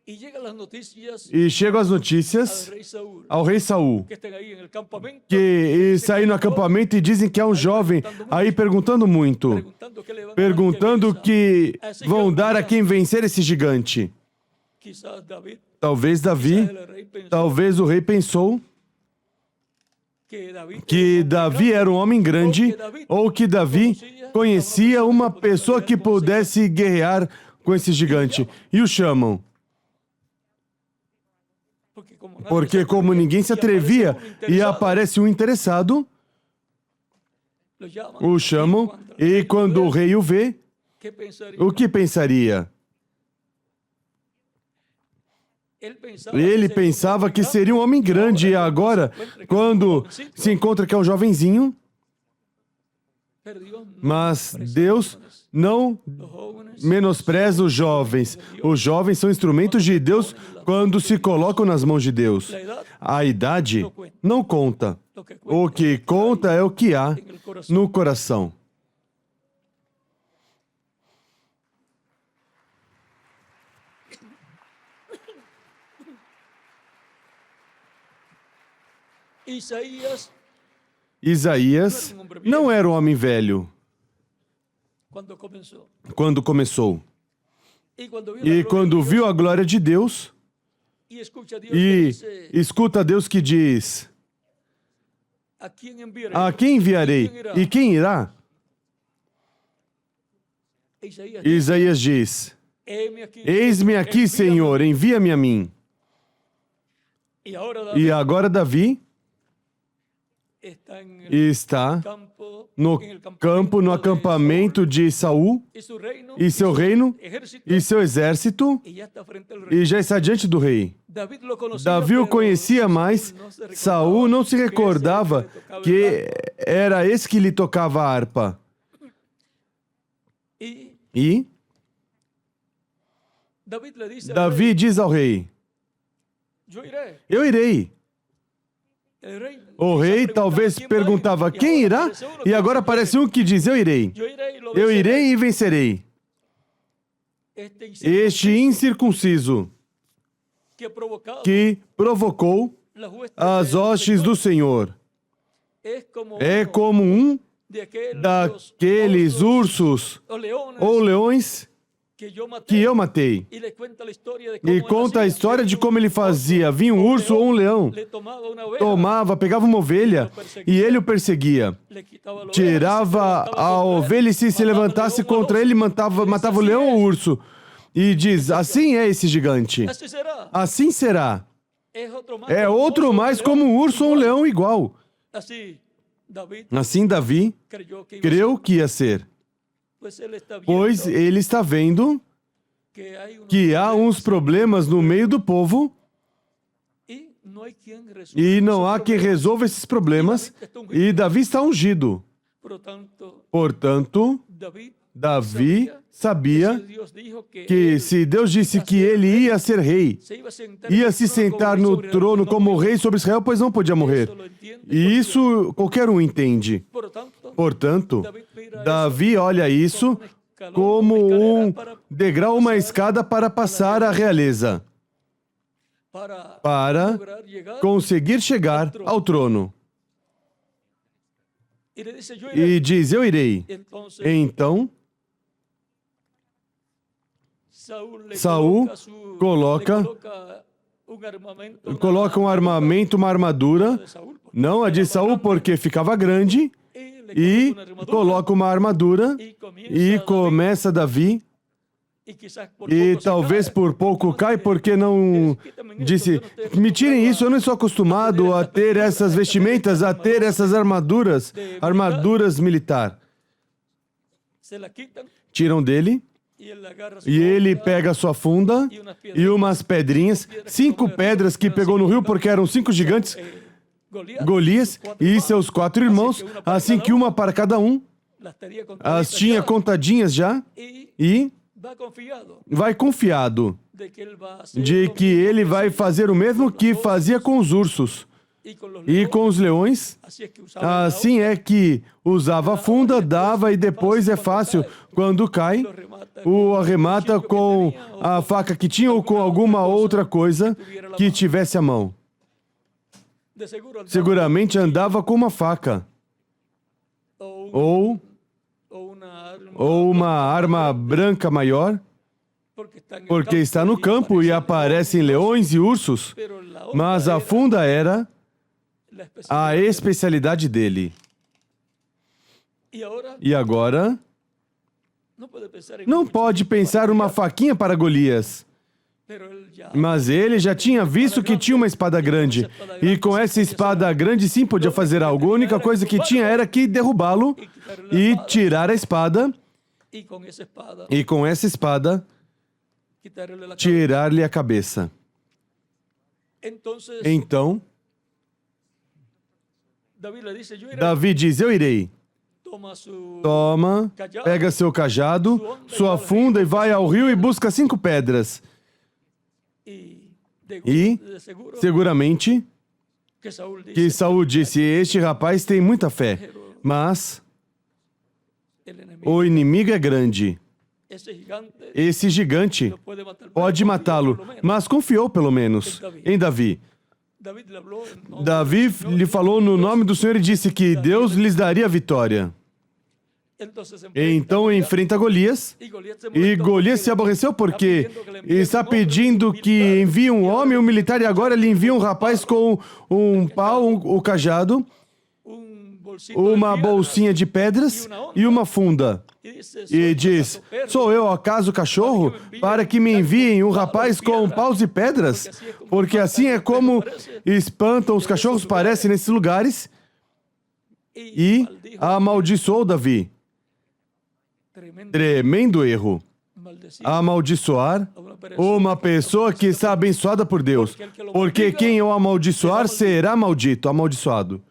Y llegan las noticias E chegam as al notícias rey Saúl, ao rei Saul, que están ahí en el campamento, que saem no acampamento e dizem que há um jovem aí perguntando muito, preguntando qué le van a dar, perguntando o qué que vão dar a quem vencer esse gigante. quizás David, Talvez Davi, el rey pensó talvez o rei pensou que Davi era um homem grande ou que Davi conhecia uma pessoa que pudesse guerrear com esse gigante. E o chamam. Porque como ninguém se atrevia e aparece um interessado, o chamam, e quando o rei o vê, o que pensaria? Ele pensava que seria um homem grande, e agora, quando se encontra que é um jovenzinho, mas Deus não menospreza os jovens. Os jovens são instrumentos de Deus quando se colocam nas mãos de Deus. A idade não conta. O que conta é o que há no coração. Isaías não era um homem velho quando começou. E quando viu a glória de Deus e escuta Deus que diz: a quem enviarei? E quem irá? Isaías diz: eis-me aqui, Senhor, envia-me a mim. E agora Davi está no campo, no acampamento de Saul, e seu reino, e seu exército, e já está diante do rei. Davi o conhecia, mas Saul não se recordava que era esse que lhe tocava a harpa. E Davi diz ao rei: eu irei. O rei talvez perguntava: quem irá? E agora aparece um que diz: eu irei. Eu irei e vencerei. Este incircunciso que provocou as hostes do Senhor é como um daqueles ursos ou leões que eu matei. E conta a história de como ele fazia. Vinha um urso ou um leão, pegava uma ovelha e ele o perseguia. Tirava a ovelha e se levantasse contra ele, matava o leão ou o urso. E diz: assim é esse gigante. Assim será. É outro mais como um urso ou um leão igual. Assim Davi creu que ia ser. Pois ele está vendo que há uns problemas no meio do povo e não há quem resolva esses problemas, e Davi está ungido. Portanto, Davi sabia que se Deus disse que ele ia ser rei, ia se sentar no trono como rei sobre Israel, pois não podia morrer. E isso qualquer um entende. Portanto, Davi olha isso como um degrau, uma escada para passar à realeza, para conseguir chegar ao trono. E diz: eu irei. Então, Saul coloca um armamento, uma armadura, não a de Saul porque ficava grande, e coloca uma armadura e começa Davi, e talvez por pouco cai porque não disse: me tirem isso, eu não estou acostumado a ter essas vestimentas, a ter essas armaduras militar. Tiram dele e ele pega a sua funda e umas pedrinhas, 5 pedras que pegou no rio porque eram 5 gigantes, Golias e seus 4 irmãos, assim que uma para cada um. As tinha contadinhas já, e vai confiado de que ele vai fazer o mesmo que fazia com os ursos e com os leões. Assim é que usava a funda, dava, e depois é fácil, quando cai, o arremata com a faca que tinha ou com alguma outra coisa que tivesse à mão. Seguramente andava com uma faca ou uma arma branca maior, porque está no campo e aparecem leões e ursos. Mas a funda era a especialidade dele. E agora, não pode pensar uma faquinha para Golias. Mas ele já tinha visto que tinha uma espada grande. E com essa espada grande sim podia fazer algo. A única coisa que tinha era que derrubá-lo e tirar a espada. E com essa espada, tirar-lhe a cabeça. Então, Davi diz, eu irei. Toma, pega seu cajado, sua funda e vai ao rio e busca 5 pedras. E, seguramente, que Saul disse, este rapaz tem muita fé, mas o inimigo é grande. Esse gigante pode matá-lo, mas confiou pelo menos em Davi. Davi lhe falou no nome do Senhor e disse que Deus lhes daria a vitória. Então enfrenta Golias, e Golias se aborreceu porque está pedindo que envie um homem, um militar, e agora ele envia um rapaz com um pau, o cajado, uma bolsinha de pedras e uma funda. E diz, sou eu acaso cachorro, para que me enviem um rapaz com paus e pedras? Porque assim é como espantam os cachorros, parecem nesses lugares. E amaldiçoou Davi. Tremendo erro. Amaldiçoar uma pessoa que está abençoada por Deus. Porque quem o amaldiçoar será maldito, amaldiçoado.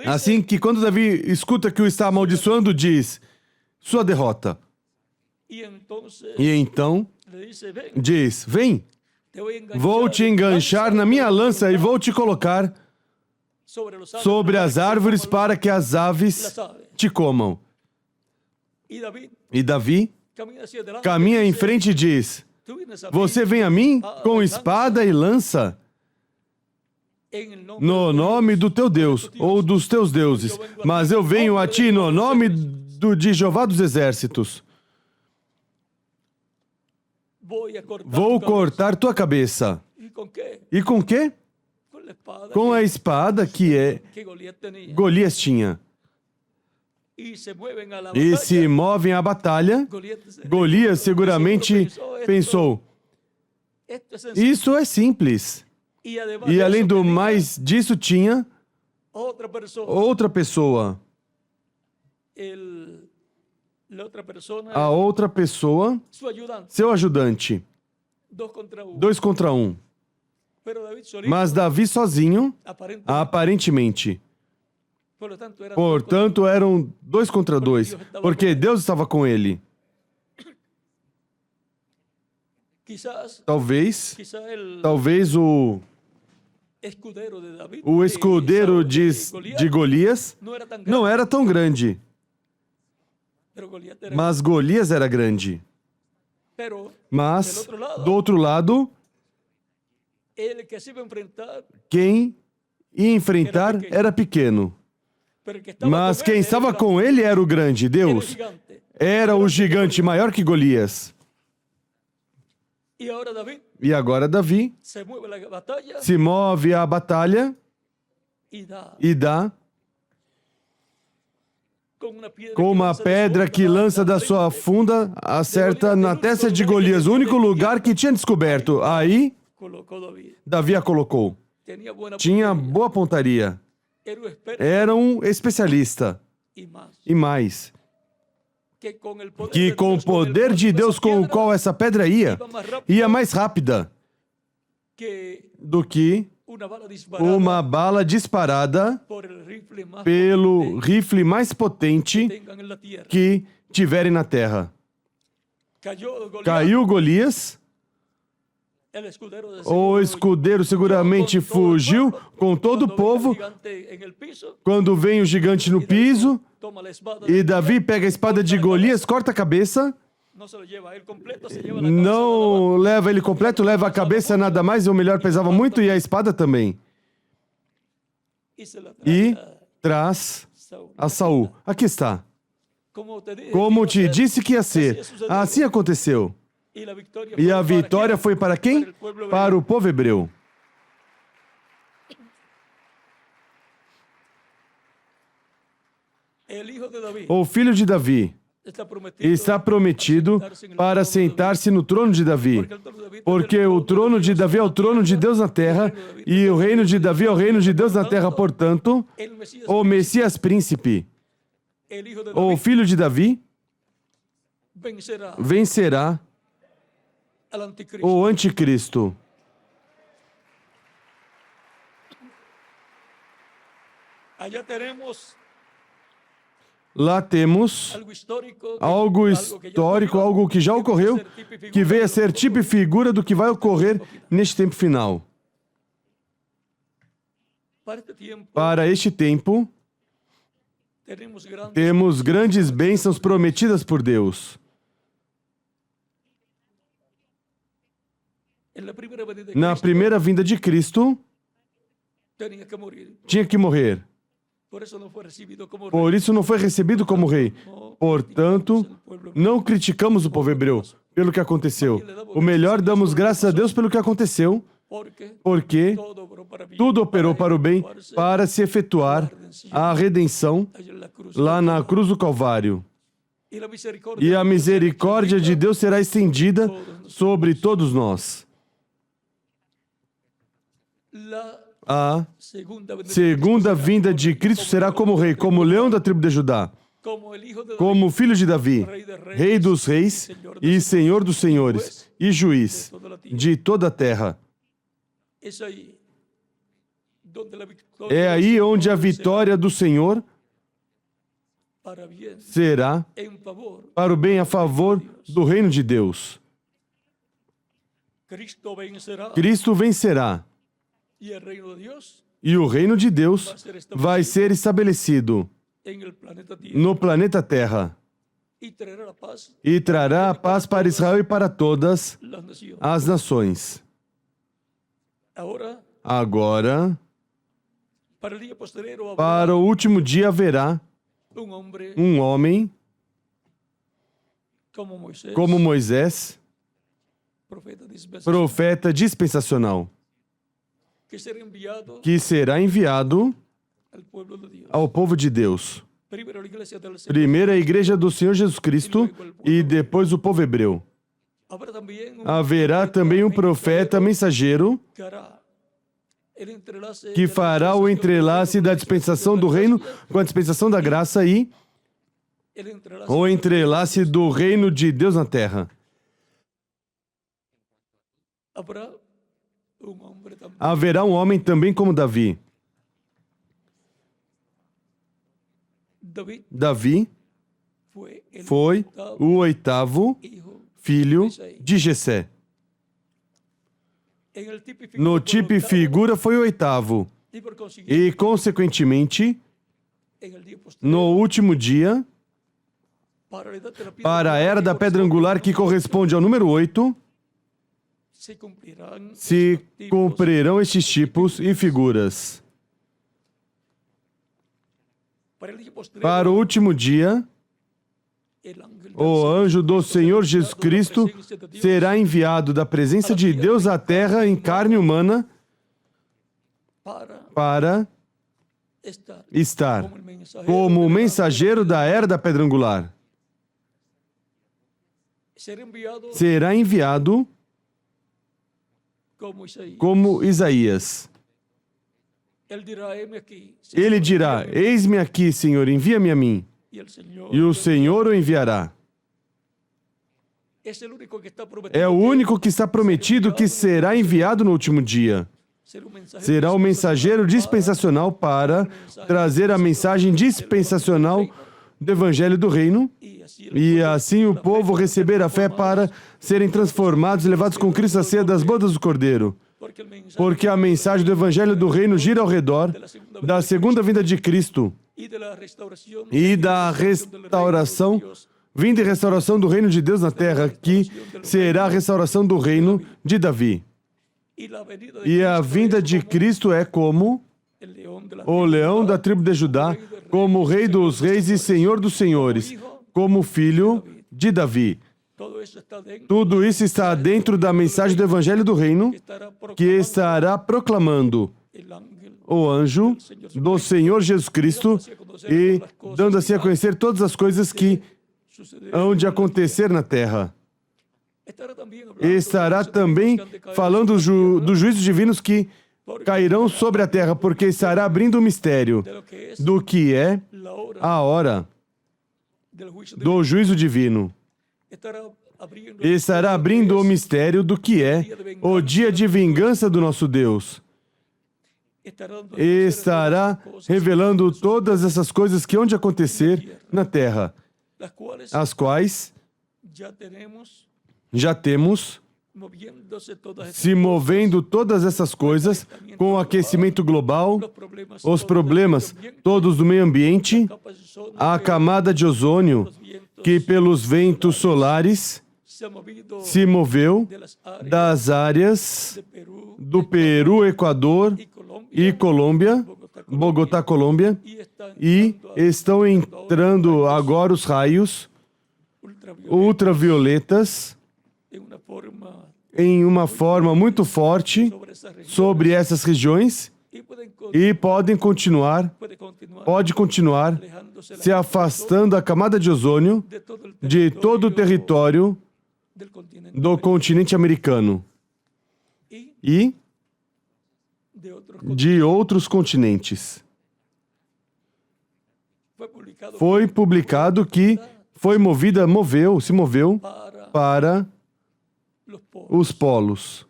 Assim que quando Davi escuta que o está amaldiçoando, diz, sua derrota. E então diz, vem, vou te enganchar na minha lança e vou te colocar sobre as árvores para que as aves te comam. E Davi caminha em frente e diz, você vem a mim com espada e lança? No nome do teu Deus, ou dos teus deuses, mas eu venho a ti no nome de Jeová dos exércitos. Vou cortar tua cabeça. E com quê? Com a espada que Golias tinha. E se movem à batalha. Golias seguramente pensou, isso é simples. E além do mais disso, tinha outra pessoa. A outra pessoa, seu ajudante. 2 contra 1. Mas Davi sozinho, aparentemente. Portanto, eram 2 contra 2, porque Deus estava com ele. Talvez o escudeiro de Golias não era tão grande, mas Golias era grande. Mas, do outro lado, quem ia enfrentar era pequeno. Mas quem estava com ele era o grande, Deus. Era o gigante maior que Golias. E agora Davi se move à batalha e dá com uma pedra que lança da sua funda, acerta na testa de Golias, o único lugar que tinha descoberto. Aí, Davi a colocou. Tinha boa pontaria. Era um especialista. E mais, que com o poder de Deus com o qual essa pedra ia mais rápida do que uma bala disparada pelo rifle mais potente que tiverem na terra. Caiu Golias, o escudeiro seguramente fugiu com todo o povo. Quando vem o gigante no piso, e Davi pega a espada de Golias, corta a cabeça. Não leva ele completo, leva a cabeça, nada mais, ou melhor, pesava muito, e a espada também. E traz a Saul. Aqui está. como te disse que ia ser. Assim aconteceu. E a vitória foi para quem? Para o povo hebreu. O filho de Davi está prometido para sentar-se no trono de Davi, porque o trono de Davi é o trono de Deus na terra, e o reino de Davi é o reino de Deus na terra. Portanto, o Messias príncipe, o filho de Davi, vencerá o anticristo. Lá temos algo histórico, algo que já ocorreu, que veio a ser tipo e figura do que vai ocorrer neste tempo final. Para este tempo, temos grandes bênçãos prometidas por Deus. Na primeira vinda de Cristo, tinha que morrer. Por isso não foi recebido como rei. Portanto, não criticamos o povo hebreu pelo que aconteceu. O melhor, damos graças a Deus pelo que aconteceu, porque tudo operou para o bem, para se efetuar a redenção lá na cruz do Calvário. E a misericórdia de Deus será estendida sobre todos nós. A segunda vinda de Cristo será como rei, como leão da tribo de Judá, como filho de Davi, rei dos reis e senhor dos senhores, e juiz de toda a terra. É aí onde a vitória do Senhor será para o bem, a favor do reino de Deus. Cristo vencerá. E o reino de Deus vai ser estabelecido no planeta Terra e trará a paz para Israel e para todas as nações. Agora, para o último dia haverá um homem como Moisés, profeta dispensacional, que será enviado ao povo de Deus. Primeiro a igreja do Senhor Jesus Cristo e depois o povo hebreu. Haverá também um profeta mensageiro que fará o entrelace da dispensação do reino com a dispensação da graça e o entrelace do reino de Deus na terra. Haverá um homem também como Davi. Davi foi o 8º filho de Jessé. No tipo e figura foi o 8º. E, consequentemente, no último dia, para a era da pedra angular, que corresponde ao número 8, se cumprirão estes tipos e figuras. Para o último dia, o anjo do Senhor Jesus Cristo será enviado da presença de Deus à terra em carne humana para estar como o mensageiro da era da pedra angular. Será enviado como Isaías. Ele dirá: eis-me aqui, Senhor, envia-me a mim. E o Senhor o enviará. É o único que está prometido que será enviado no último dia. Será o mensageiro dispensacional para trazer a mensagem dispensacional do Evangelho do Reino, e assim o povo receber a fé para serem transformados e levados com Cristo à ceia das bodas do Cordeiro. Porque a mensagem do Evangelho do Reino gira ao redor da segunda vinda de Cristo e da restauração, vinda e restauração do reino de Deus na terra, que será a restauração do reino de Davi. E a vinda de Cristo é como o leão da tribo de Judá, como o rei dos reis e senhor dos senhores, como filho de Davi. Todo eso está dentro Tudo isso está dentro da mensagem do Evangelho do Reino, que estará proclamando el ángel o anjo do Senhor Jesus Cristo e dando assim a conhecer todas as coisas que suceder. hão de acontecer na terra. Estará también hablando Estará de los também que han de caer falando dos juízos divinos que cairão sobre a terra, porque estará abrindo o mistério de lo que es do que é la hora a hora del juicio do juízo divino. Estará abrindo o mistério do que é o dia de vingança do nosso Deus. Estará revelando todas essas coisas que hão de acontecer na terra, las cuales as quais já temos moviéndose todas se movendo todas essas coisas com o aquecimento global, os problemas todos do meio ambiente, a camada de ozônio que pelos ventos solares se moveu das áreas do Peru, Equador e Colômbia, Bogotá, Colômbia, e estão entrando agora os raios ultravioletas em uma forma muito forte sobre essas regiões e pode continuar se afastando a camada de ozônio de todo o território do continente americano e de outros continentes. Foi publicado que se moveu para os polos.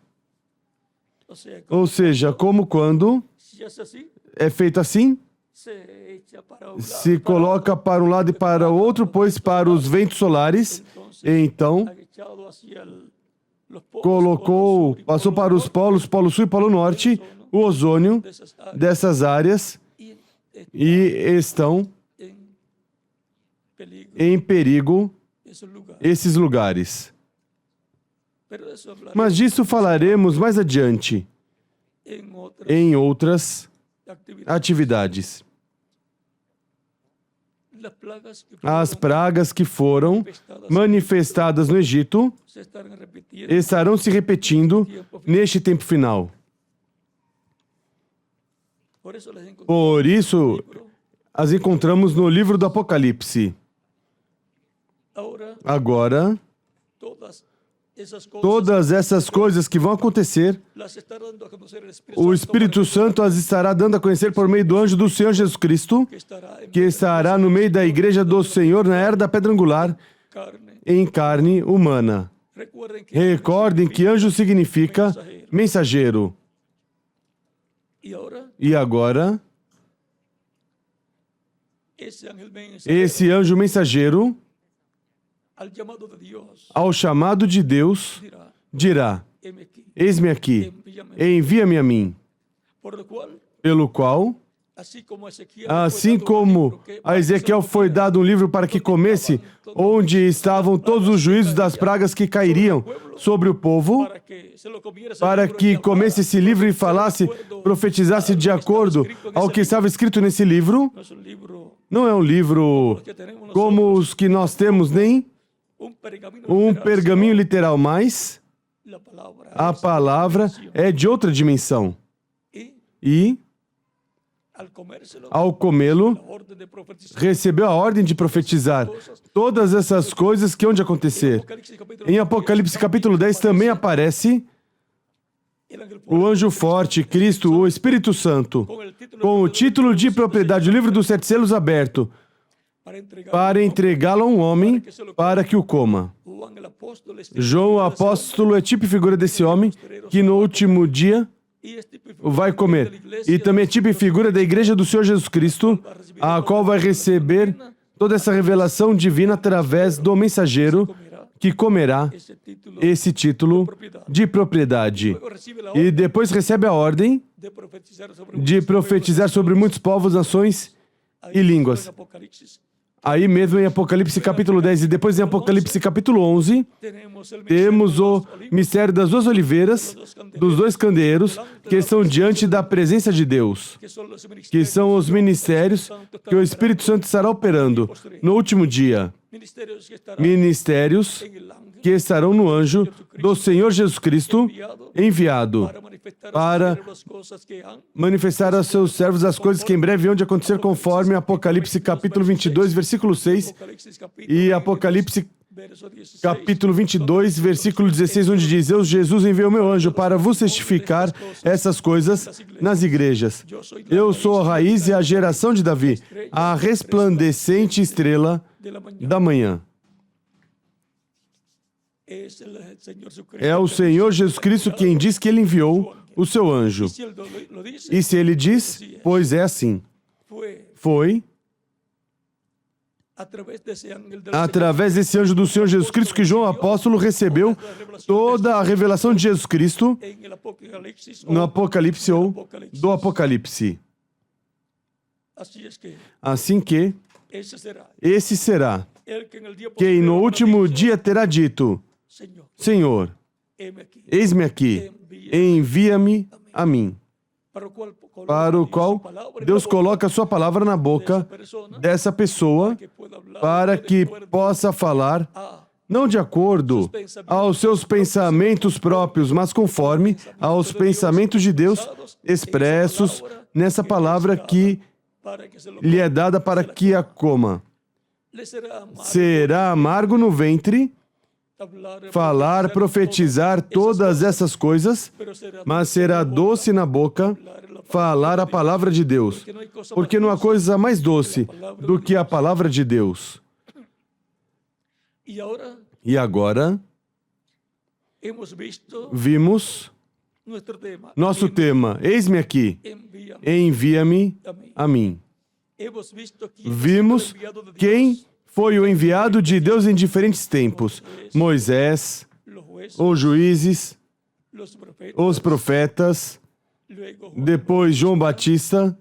Ou seja, como quando é feito assim, se coloca para um lado e para o outro, pois para os ventos solares, então passou para os polos, Polo Sul e Polo Norte, o ozônio dessas áreas e estão em perigo esses lugares. Mas disso falaremos mais adiante, em outras atividades. As pragas que foram manifestadas no Egito estarão se repetindo neste tempo final. Por isso, as encontramos no livro do Apocalipse. Agora, todas essas coisas que vão acontecer, o Espírito Santo as estará dando a conhecer por meio do anjo do Senhor Jesus Cristo, que estará no meio da igreja do Senhor na era da pedra angular, em carne humana. Recordem que anjo significa mensageiro. E agora, esse anjo mensageiro, ao chamado de Deus, dirá: eis-me aqui, envia-me a mim. Pelo qual, assim como a Ezequiel foi dado um livro para que comesse, onde estavam todos os juízos das pragas que cairiam sobre o povo, para que comesse esse livro e falasse, profetizasse de acordo ao que estava escrito nesse livro. Não é um livro como os que nós temos, nem um pergaminho literal, mas a palavra é de outra dimensão. E, ao comê-lo, recebeu a ordem de profetizar todas essas coisas que hão de acontecer. Em Apocalipse capítulo 10 também aparece o anjo forte, Cristo, o Espírito Santo, com o título de propriedade, o livro dos 7 selos aberto, para entregá-lo a um homem para que o coma. João, o apóstolo, é tipo e figura desse homem que no último dia vai comer. E também é tipo e figura da igreja do Senhor Jesus Cristo, a qual vai receber toda essa revelação divina através do mensageiro que comerá esse título de propriedade. E depois recebe a ordem de profetizar sobre muitos povos, nações e línguas. Aí mesmo em Apocalipse capítulo 10 e depois em Apocalipse capítulo 11, temos o mistério das duas oliveiras, dos dois candeeiros, que estão diante da presença de Deus, que são os ministérios que o Espírito Santo estará operando no último dia. ministérios que estarão no anjo do Senhor Jesus Cristo, enviado para manifestar aos seus servos as coisas que em breve hão de acontecer, conforme Apocalipse capítulo 22, versículo 6, e Apocalipse capítulo 22, versículo 16, onde diz: Eu, Jesus, enviei o meu anjo para vos testificar essas coisas nas igrejas. Eu sou a raiz e a geração de Davi, a resplandecente estrela da manhã. É o Senhor Jesus Cristo quem diz que ele enviou o seu anjo. E se ele diz, pois é assim. Foi através desse anjo do Senhor Jesus Cristo que João apóstolo recebeu toda a revelação de Jesus Cristo no Apocalipse ou do Apocalipse. Assim que esse será quem no último dia terá dito: Senhor, eis-me aqui, envia-me a mim. Para o qual Deus coloca a sua palavra na boca dessa pessoa para que possa falar, não de acordo aos seus pensamentos próprios, mas conforme aos pensamentos de Deus expressos nessa palavra que lhe é dada para que a coma. Será amargo no ventre falar, profetizar todas essas coisas, mas será doce na boca falar a palavra de Deus, porque não há coisa mais doce do que a palavra de Deus. E agora, vimos nosso tema: eis-me aqui, envia-me a mim. Vimos quem foi o enviado de Deus em diferentes tempos: Moisés, os juízes, os profetas, depois João Batista,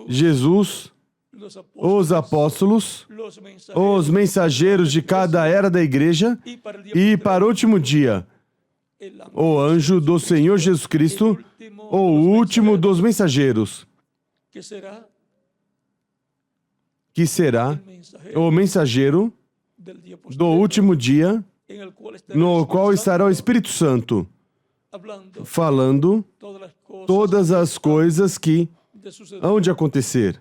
Jesus, os apóstolos, os mensageiros de cada era da igreja e, para o último dia, o anjo do Senhor Jesus Cristo, o último dos mensageiros, que será o mensageiro do último dia, no qual estará o Espírito Santo, falando todas as coisas que hão de acontecer.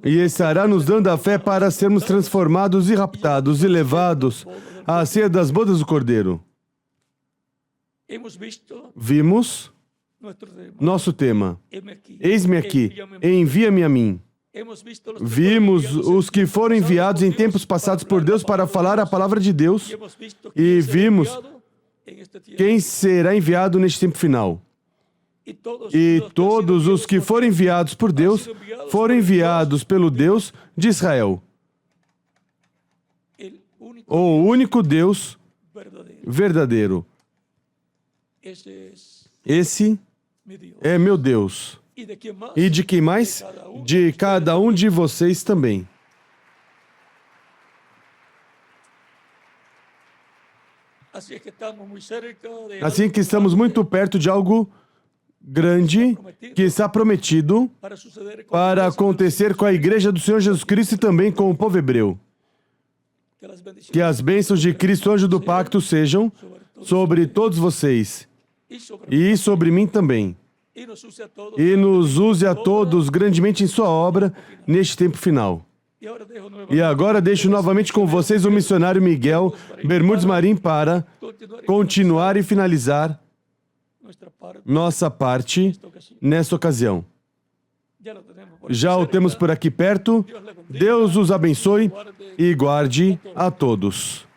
E estará nos dando a fé para sermos transformados e raptados e levados à ceia das bodas do Cordeiro. Vimos nosso tema: eis-me aqui, envia-me a mim. Vimos os que foram enviados em tempos passados por Deus para falar a palavra de Deus, e vimos quem será enviado neste tempo final. E todos os que foram enviados por Deus foram enviados pelo Deus de Israel, o único Deus verdadeiro. Esse é meu Deus. E de quem mais? De cada um de vocês também. Assim que estamos muito perto de algo grande que está prometido para acontecer com a Igreja do Senhor Jesus Cristo e também com o povo hebreu. Que as bênçãos de Cristo, anjo do pacto, sejam sobre todos vocês e sobre mim também. E nos use a todos grandemente em sua obra neste tempo final. E agora deixo novamente com vocês o missionário Miguel Bermudes Marim para continuar e finalizar nossa parte nesta ocasião. Já o temos por aqui perto. Deus os abençoe e guarde a todos.